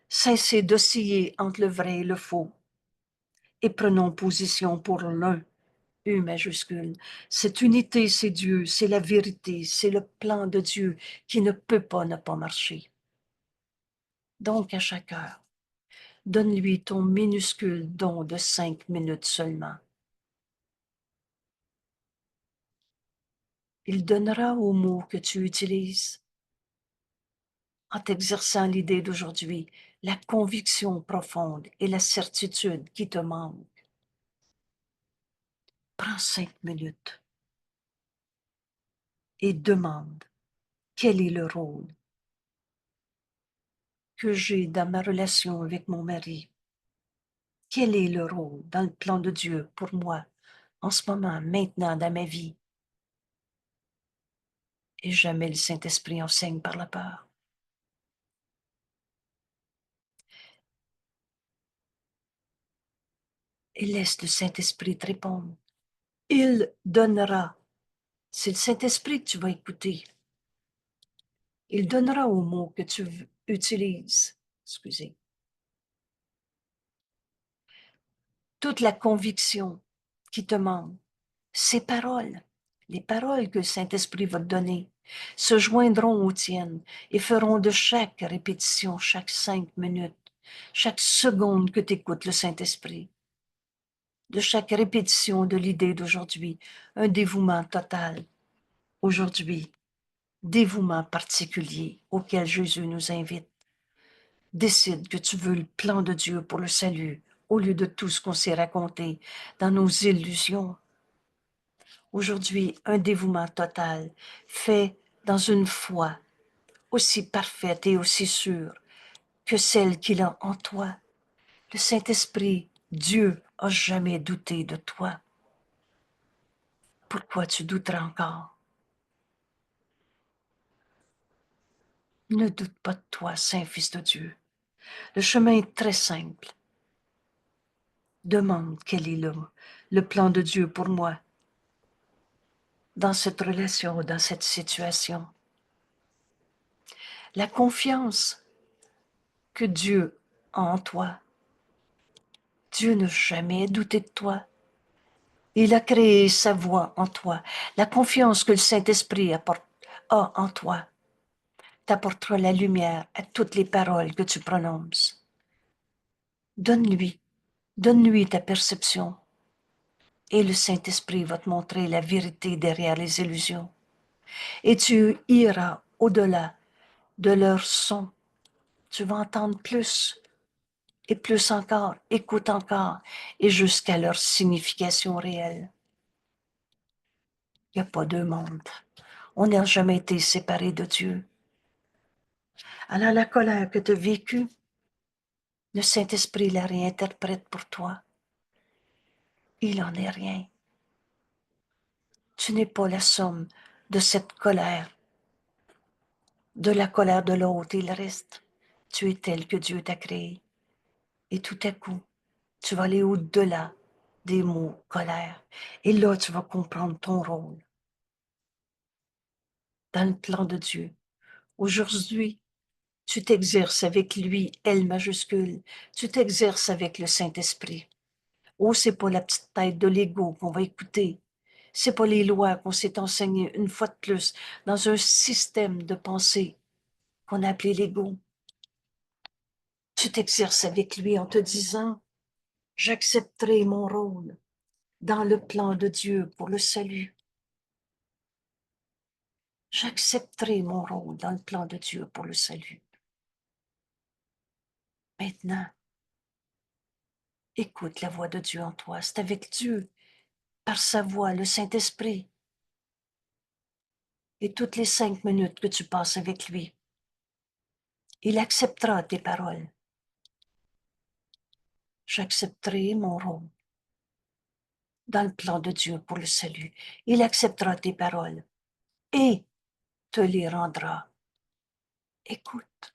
Cessez d'osciller entre le vrai et le faux. Et prenons position pour l'un, U majuscule. Cette unité, c'est Dieu, c'est la vérité, c'est le plan de Dieu qui ne peut pas ne pas marcher. Donc, à chaque heure, donne-lui ton minuscule don de 5 minutes seulement. Il donnera aux mots que tu utilises. En t'exerçant l'idée d'aujourd'hui, la conviction profonde et la certitude qui te manquent. Prends 5 minutes et demande quel est le rôle que j'ai dans ma relation avec mon mari. Quel est le rôle dans le plan de Dieu pour moi, en ce moment, maintenant, dans ma vie? Et jamais le Saint-Esprit enseigne par la peur. Et laisse le Saint-Esprit te répondre. Il donnera. C'est le Saint-Esprit que tu vas écouter. Il donnera aux mots que tu utilises. Excusez. Toute la conviction qui te manque, ces paroles, les paroles que le Saint-Esprit va te donner, se joindront aux tiennes et feront de chaque répétition, chaque 5 minutes, chaque seconde que tu écoutes le Saint-Esprit, de chaque répétition de l'idée d'aujourd'hui, un dévouement total. Aujourd'hui, dévouement particulier auquel Jésus nous invite. Décide que tu veux le plan de Dieu pour le salut au lieu de tout ce qu'on s'est raconté dans nos illusions. Aujourd'hui, un dévouement total fait dans une foi aussi parfaite et aussi sûre que celle qu'il a en toi. Le Saint-Esprit, Dieu, a jamais douté de toi. Pourquoi tu douteras encore? Ne doute pas de toi, Saint-Fils de Dieu. Le chemin est très simple. Demande quel est le plan de Dieu pour moi dans cette relation, dans cette situation. La confiance que Dieu a en toi. Dieu n'a jamais douté de toi. Il a créé sa voix en toi. La confiance que le Saint-Esprit a en toi t'apportera la lumière à toutes les paroles que tu prononces. Donne-lui ta perception. Et le Saint-Esprit va te montrer la vérité derrière les illusions. Et tu iras au-delà de leur son. Tu vas entendre plus et plus encore, écoute encore, et jusqu'à leur signification réelle. Il n'y a pas deux mondes. On n'a jamais été séparés de Dieu. Alors la colère que tu as vécue, le Saint-Esprit la réinterprète pour toi. Il n'en est rien. Tu n'es pas la somme de cette colère, de la colère de l'autre et le reste. Tu es tel que Dieu t'a créé. Et tout à coup, tu vas aller au-delà des mots colère. Et là, tu vas comprendre ton rôle dans le plan de Dieu. Aujourd'hui, tu t'exerces avec lui, L majuscule. Tu t'exerces avec le Saint-Esprit. Oh, c'est pas la petite tête de l'ego qu'on va écouter. C'est pas les lois qu'on s'est enseignées une fois de plus dans un système de pensée qu'on a appelé l'ego. Tu t'exerces avec lui en te disant, j'accepterai mon rôle dans le plan de Dieu pour le salut. J'accepterai mon rôle dans le plan de Dieu pour le salut. Maintenant, écoute la voix de Dieu en toi. C'est avec Dieu, par sa voix, le Saint-Esprit. Et toutes les 5 minutes que tu passes avec lui, il acceptera tes paroles. J'accepterai mon rôle dans le plan de Dieu pour le salut. Il acceptera tes paroles et te les rendra. Écoute,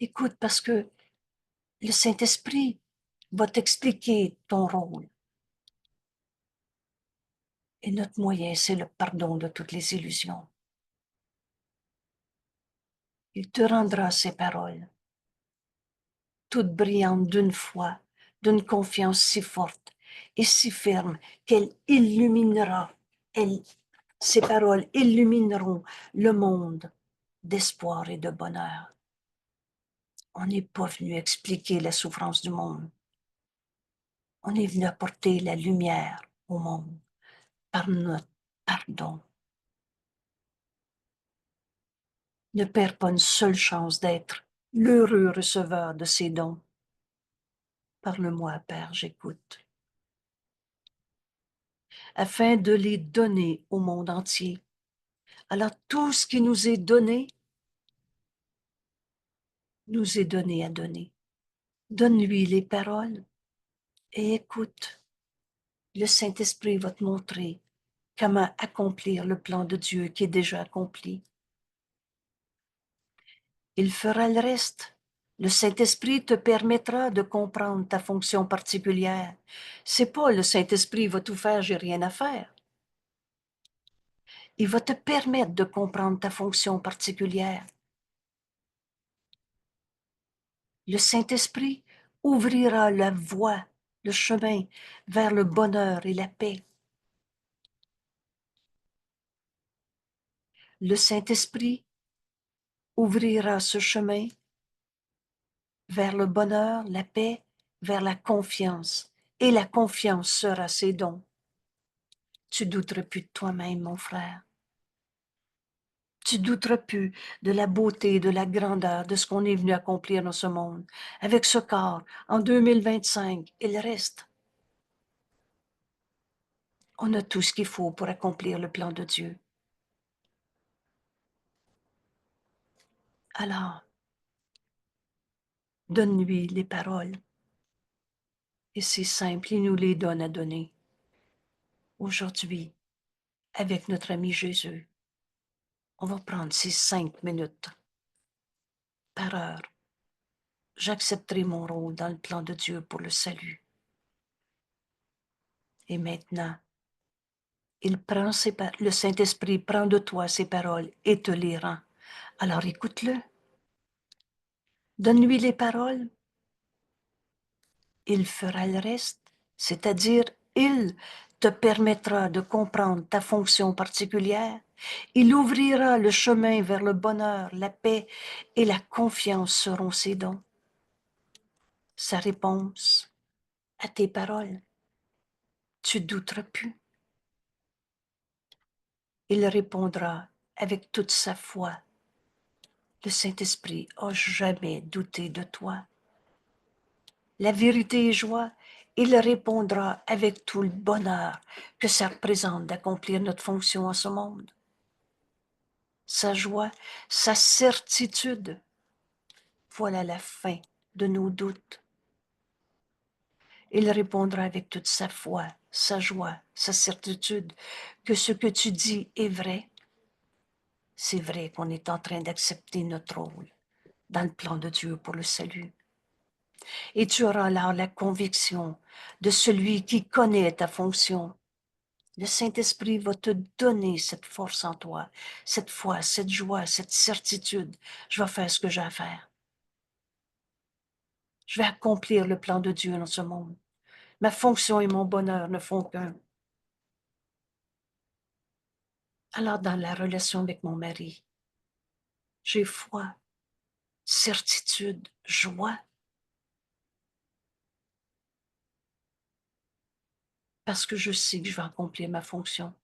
écoute, parce que le Saint-Esprit va t'expliquer ton rôle. Et notre moyen, c'est le pardon de toutes les illusions. Il te rendra ses paroles, toutes brillantes d'une foi, d'une confiance si forte et si ferme qu'elle illuminera, ces paroles illumineront le monde d'espoir et de bonheur. On n'est pas venu expliquer la souffrance du monde. On est venu apporter la lumière au monde par notre pardon. Ne perds pas une seule chance d'être l'heureux receveur de ces dons. Parle-moi, Père, j'écoute, afin de les donner au monde entier. Alors tout ce qui nous est donné à donner. Donne-lui les paroles et écoute. Le Saint-Esprit va te montrer comment accomplir le plan de Dieu qui est déjà accompli. Il fera le reste. Le Saint-Esprit te permettra de comprendre ta fonction particulière. C'est pas le Saint-Esprit va tout faire, j'ai rien à faire. Il va te permettre de comprendre ta fonction particulière. Le Saint-Esprit ouvrira la voie, le chemin vers le bonheur et la paix. Le Saint-Esprit ouvrira ce chemin vers le bonheur, la paix, vers la confiance. Et la confiance sera ses dons. Tu douteras plus de toi-même, mon frère. Tu douteras plus de la beauté, de la grandeur, de ce qu'on est venu accomplir dans ce monde. Avec ce corps, en 2025, il reste. On a tout ce qu'il faut pour accomplir le plan de Dieu. Alors, donne-lui les paroles. Et c'est simple, il nous les donne à donner. Aujourd'hui, avec notre ami Jésus, on va prendre ces 5 minutes par heure. J'accepterai mon rôle dans le plan de Dieu pour le salut. Et maintenant, le Saint-Esprit prend de toi ses paroles et te les rend. Alors écoute-le. Donne-lui les paroles. Il fera le reste, c'est-à-dire il te permettra de comprendre ta fonction particulière. Il ouvrira le chemin vers le bonheur, la paix et la confiance seront ses dons. Sa réponse à tes paroles. Tu douteras plus. Il répondra avec toute sa foi. Le Saint-Esprit n'a jamais douté de toi. La vérité et joie, il répondra avec tout le bonheur que ça représente d'accomplir notre fonction en ce monde. Sa joie, sa certitude, voilà la fin de nos doutes. Il répondra avec toute sa foi, sa joie, sa certitude que ce que tu dis est vrai. C'est vrai qu'on est en train d'accepter notre rôle dans le plan de Dieu pour le salut. Et tu auras alors la conviction de celui qui connaît ta fonction. Le Saint-Esprit va te donner cette force en toi, cette foi, cette joie, cette certitude. Je vais faire ce que j'ai à faire. Je vais accomplir le plan de Dieu dans ce monde. Ma fonction et mon bonheur ne font qu'un. Alors, dans la relation avec mon mari, j'ai foi, certitude, joie, parce que je sais que je vais accomplir ma fonction.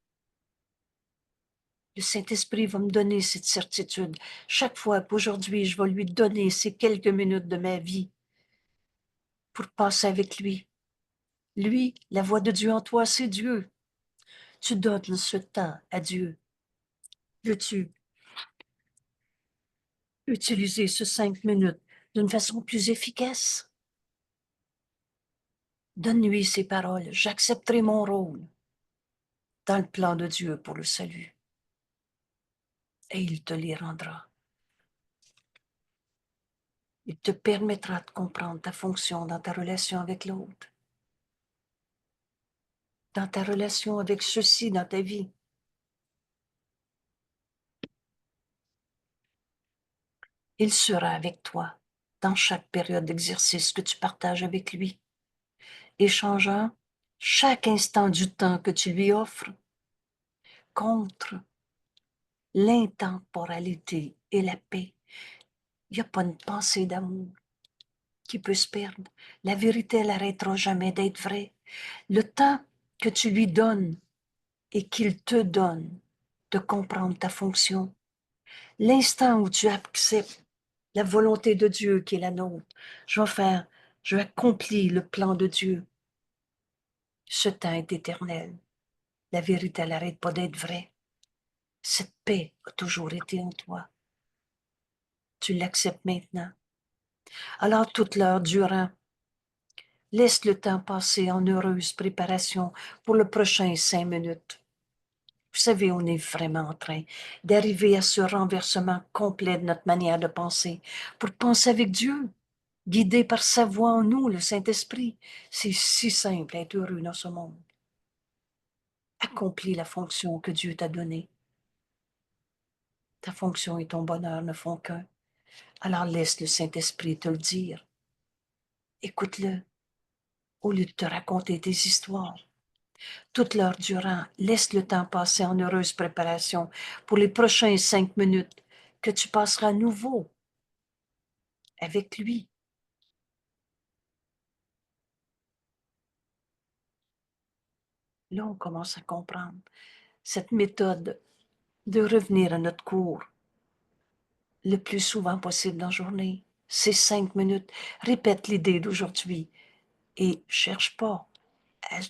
Le Saint-Esprit va me donner cette certitude. Chaque fois qu'aujourd'hui, je vais lui donner ces quelques minutes de ma vie pour passer avec lui. Lui, la voix de Dieu en toi, c'est Dieu. Tu donnes ce temps à Dieu. Veux-tu utiliser ce 5 minutes d'une façon plus efficace? Donne-lui ces paroles. J'accepterai mon rôle dans le plan de Dieu pour le salut. Et il te les rendra. Il te permettra de comprendre ta fonction dans ta relation avec l'autre, dans ta relation avec ceux-ci dans ta vie. Il sera avec toi dans chaque période d'exercice que tu partages avec lui, échangeant chaque instant du temps que tu lui offres contre l'intemporalité et la paix. Il n'y a pas une pensée d'amour qui peut se perdre. La vérité, elle n'arrêtera jamais d'être vraie. Le temps que tu lui donnes et qu'il te donne de comprendre ta fonction, l'instant où tu acceptes la volonté de Dieu qui est la nôtre, je vais accomplir le plan de Dieu. Ce temps est éternel. La vérité, elle n'arrête pas d'être vraie. Cette paix a toujours été en toi. Tu l'acceptes maintenant. Alors, toute l'heure durant, laisse le temps passer en heureuse préparation pour le prochain 5 minutes. Vous savez, on est vraiment en train d'arriver à ce renversement complet de notre manière de penser pour penser avec Dieu, guidé par sa voix en nous, le Saint-Esprit. C'est si simple d'être heureux dans ce monde. Accomplis la fonction que Dieu t'a donnée. Ta fonction et ton bonheur ne font qu'un. Alors laisse le Saint-Esprit te le dire. Écoute-le, au lieu de te raconter des histoires. Toute l'heure durant, laisse le temps passer en heureuse préparation pour les prochains 5 minutes que tu passeras à nouveau avec lui. Là, on commence à comprendre cette méthode de revenir à notre cours le plus souvent possible dans la journée. Ces 5 minutes, répète l'idée d'aujourd'hui et cherche pas à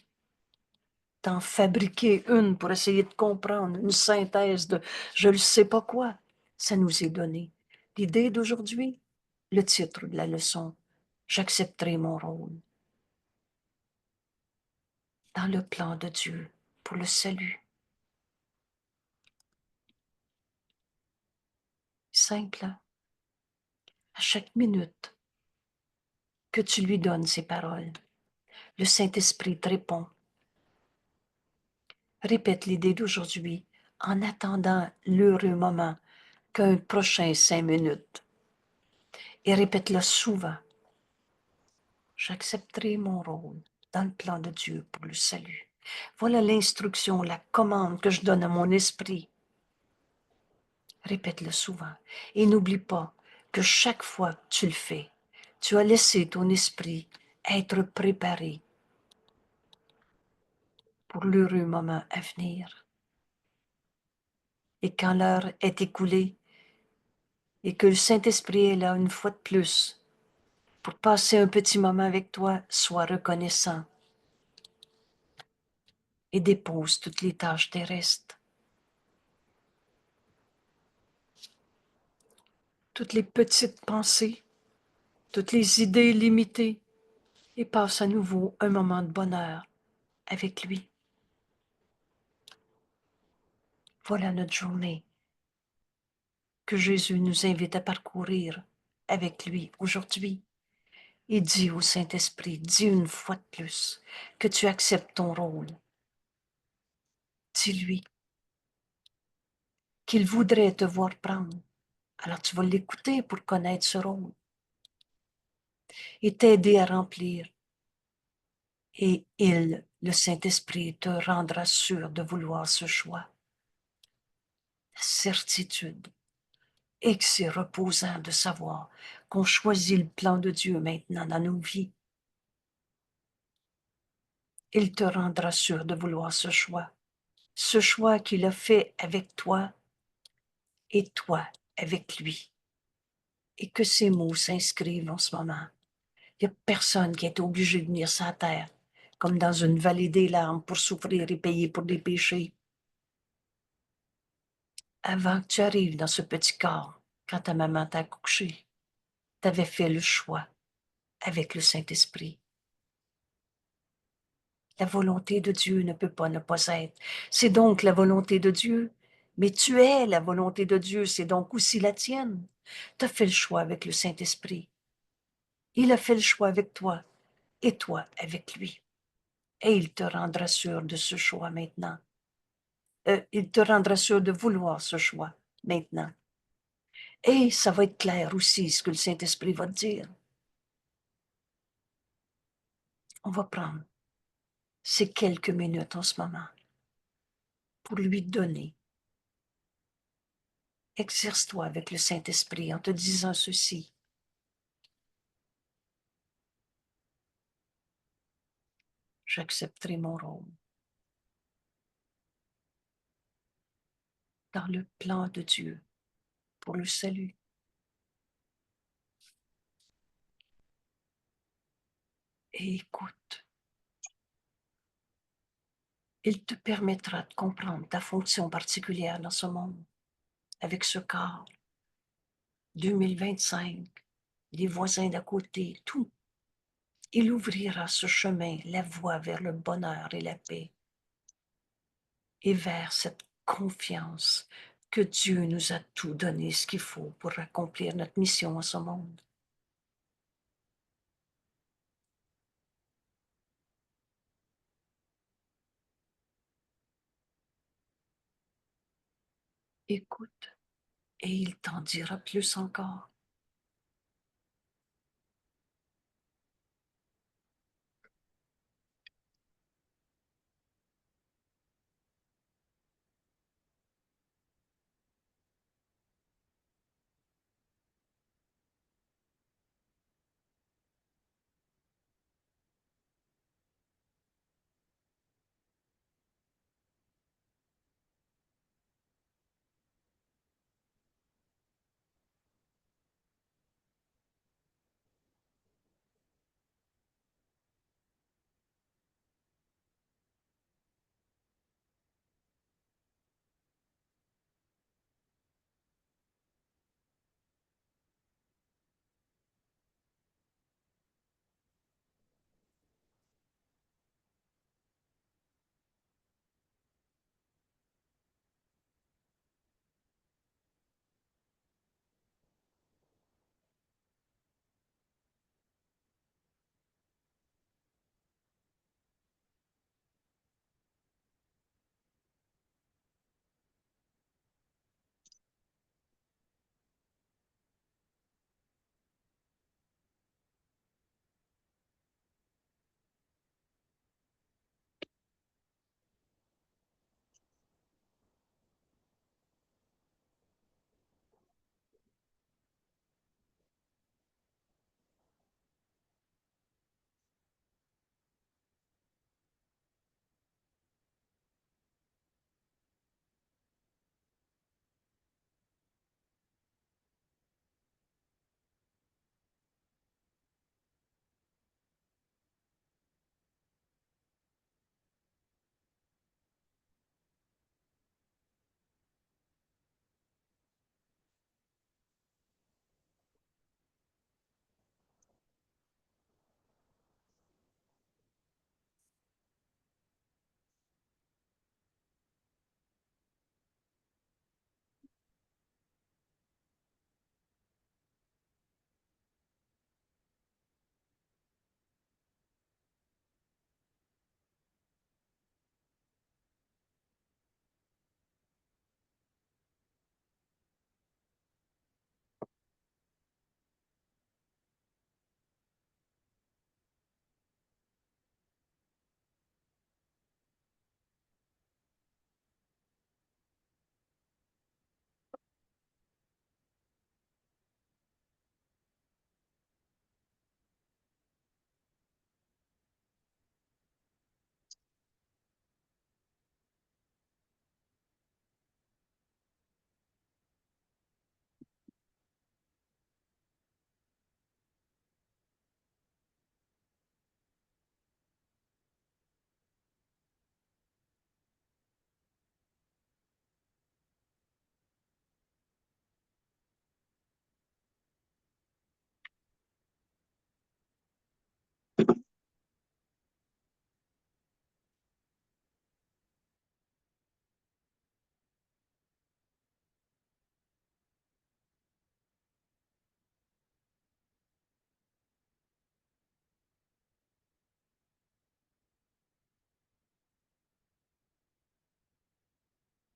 t'en fabriquer une pour essayer de comprendre une synthèse de je ne sais pas quoi. Ça nous est donné. L'idée d'aujourd'hui, le titre de la leçon, j'accepterai mon rôle dans le plan de Dieu pour le salut. Simple, hein? À chaque minute que tu lui donnes ces paroles, le Saint-Esprit te répond. Répète l'idée d'aujourd'hui en attendant l'heureux moment qu'un prochain 5 minutes. Et répète-le souvent. J'accepterai mon rôle dans le plan de Dieu pour le salut. Voilà l'instruction, la commande que je donne à mon esprit. Répète-le souvent. Et n'oublie pas que chaque fois que tu le fais, tu as laissé ton esprit être préparé pour l'heureux moment à venir. Et quand l'heure est écoulée et que le Saint-Esprit est là une fois de plus pour passer un petit moment avec toi, sois reconnaissant et dépose toutes les tâches terrestres, toutes les petites pensées, toutes les idées limitées et passe à nouveau un moment de bonheur avec lui. Voilà notre journée que Jésus nous invite à parcourir avec lui aujourd'hui. Et dis au Saint-Esprit, dis une fois de plus que tu acceptes ton rôle. Dis-lui qu'il voudrait te voir prendre. Alors tu vas l'écouter pour connaître ce rôle et t'aider à remplir. Et il, le Saint-Esprit, te rendra sûr de vouloir ce choix. La certitude. Et que c'est reposant de savoir qu'on choisit le plan de Dieu maintenant dans nos vies. Il te rendra sûr de vouloir ce choix qu'il a fait avec toi et toi avec lui. Et que ces mots s'inscrivent en ce moment. Il n'y a personne qui est obligé de venir sur la terre, comme dans une vallée des larmes, pour souffrir et payer pour des péchés. Avant que tu arrives dans ce petit corps, quand ta maman t'a accouché, tu avais fait le choix avec le Saint-Esprit. La volonté de Dieu ne peut pas ne pas être. C'est donc la volonté de Dieu. Mais tu es la volonté de Dieu, c'est donc aussi la tienne. Tu as fait le choix avec le Saint-Esprit. Il a fait le choix avec toi et toi avec lui. Et il te rendra sûr de ce choix maintenant. Il te rendra sûr de vouloir ce choix maintenant. Et ça va être clair aussi ce que le Saint-Esprit va te dire. On va prendre ces quelques minutes en ce moment pour lui donner. Exerce-toi avec le Saint-Esprit en te disant ceci. J'accepterai mon rôle dans le plan de Dieu pour le salut. Et écoute, il te permettra de comprendre ta fonction particulière dans ce monde, avec ce corps. 2025, les voisins d'à côté, tout. Il ouvrira ce chemin, la voie vers le bonheur et la paix, et vers cette confiance que Dieu nous a tout donné ce qu'il faut pour accomplir notre mission en ce monde. Écoute, et il t'en dira plus encore.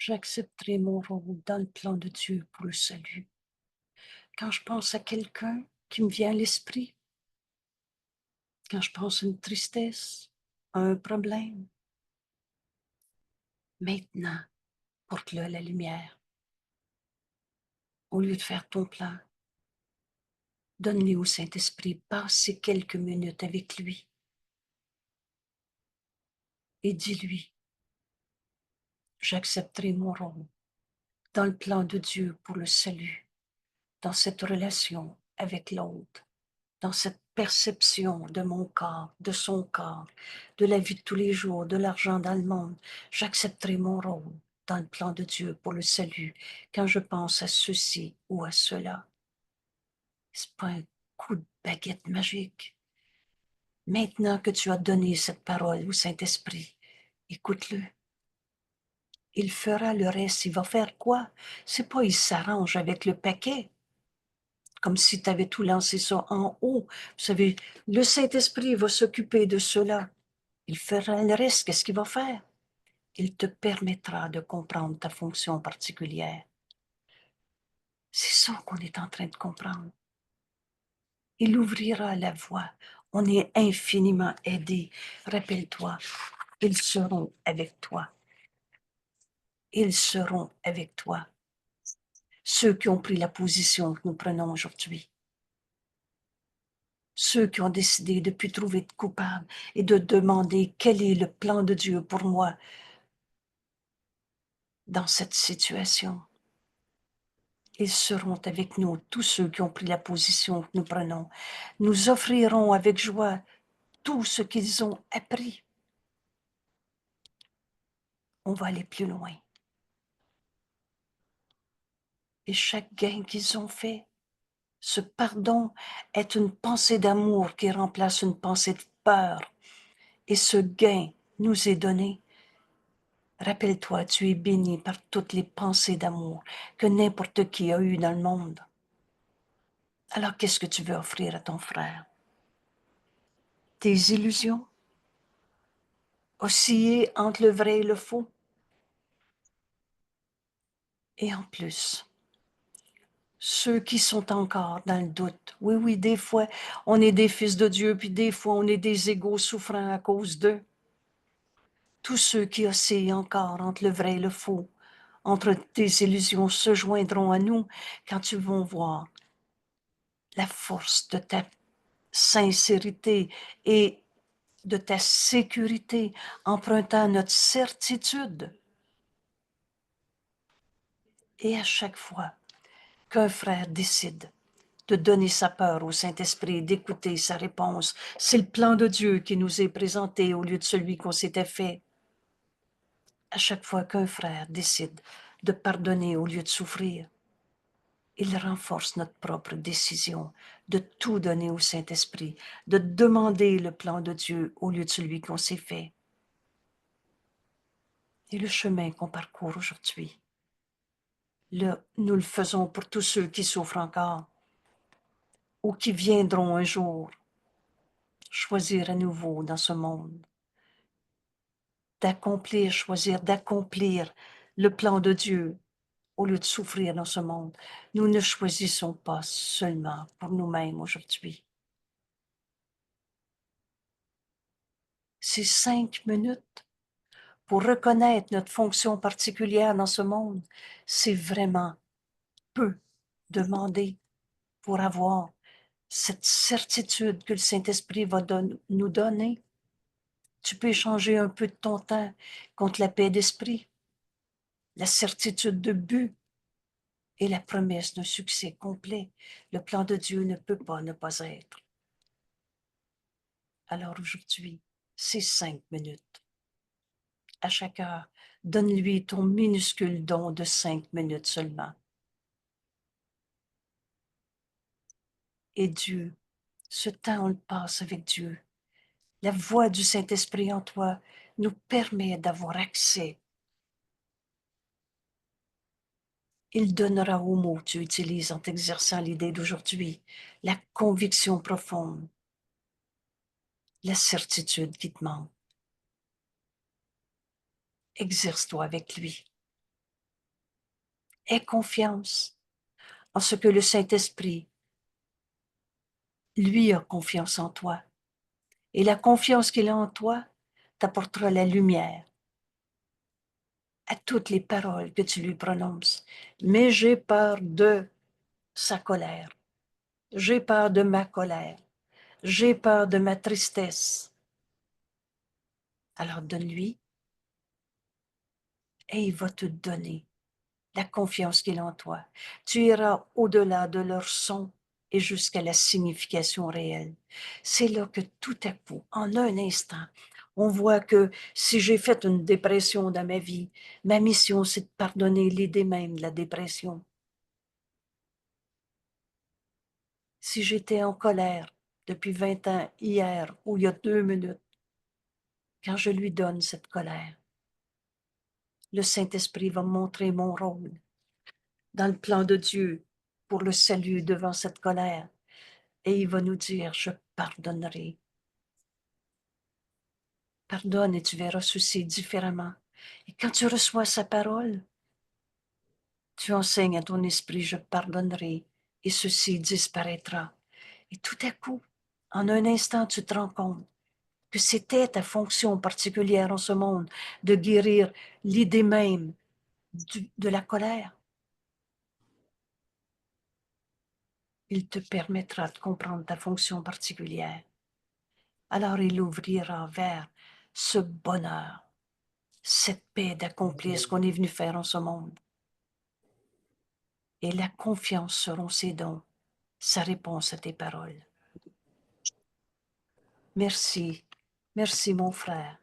J'accepterai mon rôle dans le plan de Dieu pour le salut. Quand je pense à quelqu'un qui me vient à l'esprit, quand je pense à une tristesse, à un problème, maintenant, porte-le à la lumière. Au lieu de faire ton plan, donne-lui au Saint-Esprit, passe ces quelques minutes avec lui et dis-lui, j'accepterai mon rôle dans le plan de Dieu pour le salut, dans cette relation avec l'autre, dans cette perception de mon corps, de son corps, de la vie de tous les jours, de l'argent dans le monde. J'accepterai mon rôle dans le plan de Dieu pour le salut quand je pense à ceci ou à cela. C'est pas un coup de baguette magique. Maintenant que tu as donné cette parole au Saint-Esprit, écoute-le. Il fera le reste. Il va faire quoi? C'est pas il s'arrange avec le paquet, comme si tu avais tout lancé ça en haut. Vous savez, le Saint-Esprit va s'occuper de cela. Il fera le reste. Qu'est-ce qu'il va faire? Il te permettra de comprendre ta fonction particulière. C'est ça qu'on est en train de comprendre. Il ouvrira la voie. On est infiniment aidé. Rappelle-toi, ils seront avec toi. Ils seront avec toi. Ceux qui ont pris la position que nous prenons aujourd'hui. Ceux qui ont décidé de ne plus trouver de coupable et de demander quel est le plan de Dieu pour moi dans cette situation. Ils seront avec nous, tous ceux qui ont pris la position que nous prenons. Nous offrirons avec joie tout ce qu'ils ont appris. On va aller plus loin. Et chaque gain qu'ils ont fait, ce pardon est une pensée d'amour qui remplace une pensée de peur. Et ce gain nous est donné. Rappelle-toi, tu es béni par toutes les pensées d'amour que n'importe qui a eues dans le monde. Alors qu'est-ce que tu veux offrir à ton frère? Tes illusions? Osciller entre le vrai et le faux? Et en plus, ceux qui sont encore dans le doute. Oui, oui, des fois, on est des fils de Dieu, puis des fois, on est des égaux souffrants à cause d'eux. Tous ceux qui oscillent encore entre le vrai et le faux, entre tes illusions, se joindront à nous quand ils vont voir la force de ta sincérité et de ta sécurité, empruntant notre certitude. Et à chaque fois qu'un frère décide de donner sa peur au Saint-Esprit, d'écouter sa réponse, c'est le plan de Dieu qui nous est présenté au lieu de celui qu'on s'était fait. À chaque fois qu'un frère décide de pardonner au lieu de souffrir, il renforce notre propre décision de tout donner au Saint-Esprit, de demander le plan de Dieu au lieu de celui qu'on s'est fait. Et le chemin qu'on parcourt aujourd'hui, nous le faisons pour tous ceux qui souffrent encore ou qui viendront un jour choisir à nouveau dans ce monde, choisir d'accomplir le plan de Dieu au lieu de souffrir dans ce monde. Nous ne choisissons pas seulement pour nous-mêmes aujourd'hui. Ces 5 minutes pour reconnaître notre fonction particulière dans ce monde, c'est vraiment peu demandé pour avoir cette certitude que le Saint-Esprit va nous donner. Tu peux échanger un peu de ton temps contre la paix d'esprit, la certitude de but et la promesse d'un succès complet. Le plan de Dieu ne peut pas ne pas être. Alors aujourd'hui, c'est 5 minutes. À chaque heure, donne-lui ton minuscule don de 5 minutes seulement. Et Dieu, ce temps, on le passe avec Dieu. La voix du Saint-Esprit en toi nous permet d'avoir accès. Il donnera aux mots que tu utilises en t'exerçant l'idée d'aujourd'hui, la conviction profonde, la certitude qui te manque. Exerce-toi avec lui. Aie confiance en ce que le Saint-Esprit, lui, a confiance en toi. Et la confiance qu'il a en toi t'apportera la lumière à toutes les paroles que tu lui prononces. Mais j'ai peur de sa colère. J'ai peur de ma colère. J'ai peur de ma tristesse. Alors donne-lui et il va te donner la confiance qu'il a en toi. Tu iras au-delà de leur son et jusqu'à la signification réelle. C'est là que tout à coup, en un instant, on voit que si j'ai fait une dépression dans ma vie, ma mission, c'est de pardonner l'idée même de la dépression. Si j'étais en colère depuis 20 ans, hier ou il y a 2 minutes, quand je lui donne cette colère, le Saint-Esprit va me montrer mon rôle dans le plan de Dieu pour le salut devant cette colère. Et il va nous dire, je pardonnerai. Pardonne et tu verras ceci différemment. Et quand tu reçois sa parole, tu enseignes à ton esprit, je pardonnerai et ceci disparaîtra. Et tout à coup, en un instant, tu te rends compte que c'était ta fonction particulière en ce monde de guérir l'idée même de la colère. Il te permettra de comprendre ta fonction particulière. Alors il ouvrira vers ce bonheur, cette paix d'accomplir ce qu'on est venu faire en ce monde. Et la confiance seront ses dons, sa réponse à tes paroles. Merci, merci mon frère,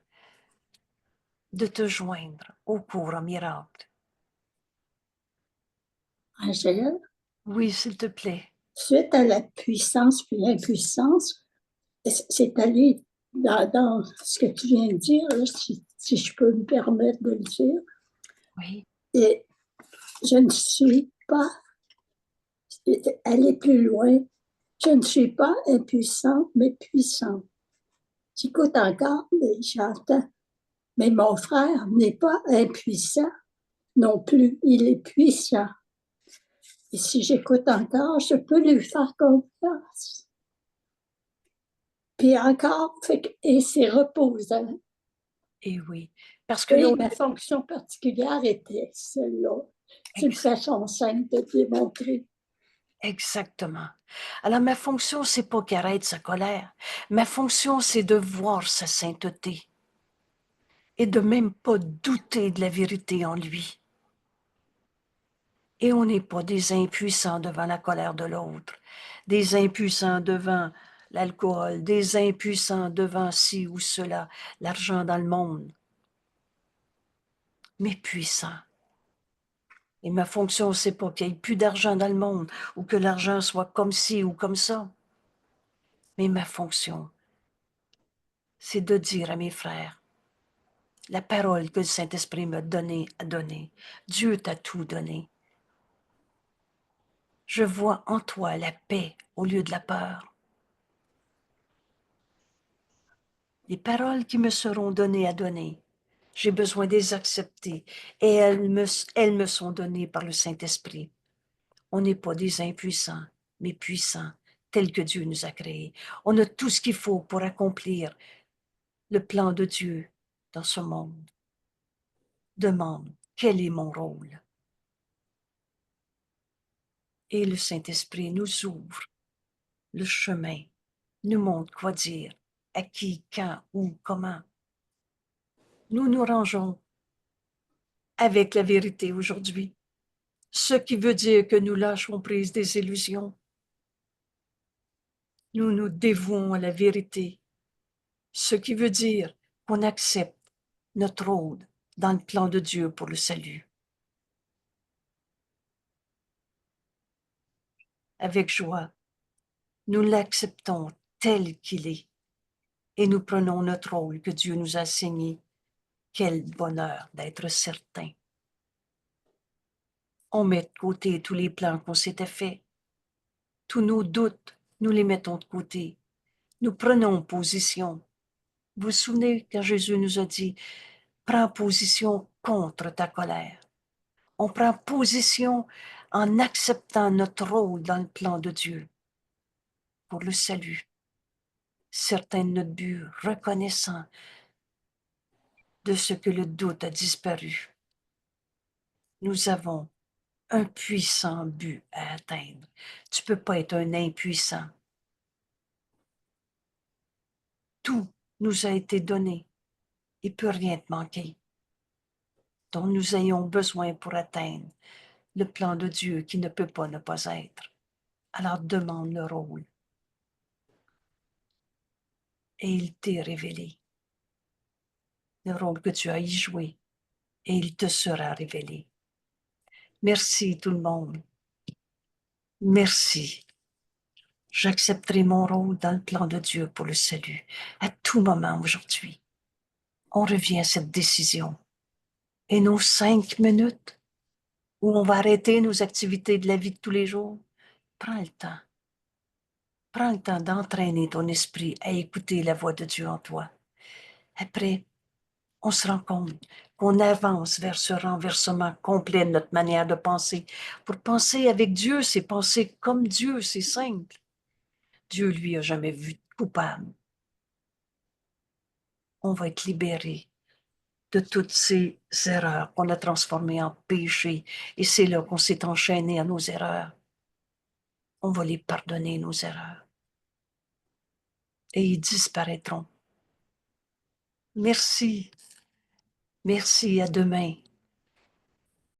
de te joindre au cours en miracle. Angèle, Oui, s'il te plaît. suite à la puissance puis l'impuissance, c'est allé dans ce que tu viens de dire, là, si je peux me permettre de le dire. Oui. Et je ne suis pas aller plus loin. Je ne suis pas impuissante, mais puissante. J'écoute encore, mais j'entends. Mais mon frère n'est pas impuissant non plus. Il est puissant. Et si j'écoute encore, je peux lui faire confiance. Puis encore, et c'est reposant. Et oui, parce que Et là, ma fonction particulière était celle-là. C'est une ex façon simple de démontrer. exactement. Alors, ma fonction, c'est pas qu'il arrête sa colère. Ma fonction, c'est de voir sa sainteté et de même pas douter de la vérité en lui. Et on n'est pas des impuissants devant la colère de l'autre, des impuissants devant l'alcool, des impuissants devant ci ou cela, l'argent dans le monde, mais puissants. Et ma fonction, c'est pas qu'il n'y ait plus d'argent dans le monde ou que l'argent soit comme ci ou comme ça. Mais ma fonction, c'est de dire à mes frères, la parole que le Saint-Esprit m'a donnée à donner. Dieu t'a tout donné. Je vois en toi la paix au lieu de la peur. Les paroles qui me seront données à donner, j'ai besoin de les accepter et elles me sont données par le Saint-Esprit. On n'est pas des impuissants, mais puissants, tels que Dieu nous a créés. On a tout ce qu'il faut pour accomplir le plan de Dieu dans ce monde. Demande, quel est mon rôle? Et le Saint-Esprit nous ouvre le chemin, nous montre quoi dire, à qui, quand, où, comment. Nous nous rangeons avec la vérité aujourd'hui, ce qui veut dire que nous lâchons prise des illusions. Nous nous dévouons à la vérité, ce qui veut dire qu'on accepte notre rôle dans le plan de Dieu pour le salut. Avec joie, nous l'acceptons tel qu'il est et nous prenons notre rôle que Dieu nous a assigné. Quel bonheur d'être certain. On met de côté tous les plans qu'on s'était faits. Tous nos doutes, nous les mettons de côté. Nous prenons position. Vous vous souvenez quand Jésus nous a dit, prends position contre ta colère. On prend position en acceptant notre rôle dans le plan de Dieu pour le salut. Certains de notre but reconnaissant de ce que le doute a disparu. Nous avons un puissant but à atteindre. Tu ne peux pas être un impuissant. Tout nous a été donné. Il ne peut rien te manquer. Dont nous ayons besoin pour atteindre le plan de Dieu qui ne peut pas ne pas être. Alors demande le rôle. Et il t'est révélé. Le rôle que tu as y joué. Et il te sera révélé. Merci tout le monde. Merci. J'accepterai mon rôle dans le plan de Dieu pour le salut à tout moment aujourd'hui. On revient à cette décision. Et nos 5 minutes où on va arrêter nos activités de la vie de tous les jours, prends le temps. Prends le temps d'entraîner ton esprit à écouter la voix de Dieu en toi. Après, on se rend compte qu'on avance vers ce renversement complet de notre manière de penser. Pour penser avec Dieu, c'est penser comme Dieu, c'est simple. Dieu, lui, a jamais vu de coupable. On va être libéré de toutes ces erreurs qu'on a transformées en péchés. Et c'est là qu'on s'est enchaîné à nos erreurs. On va les pardonner, nos erreurs. Et ils disparaîtront. Merci. Merci, à demain.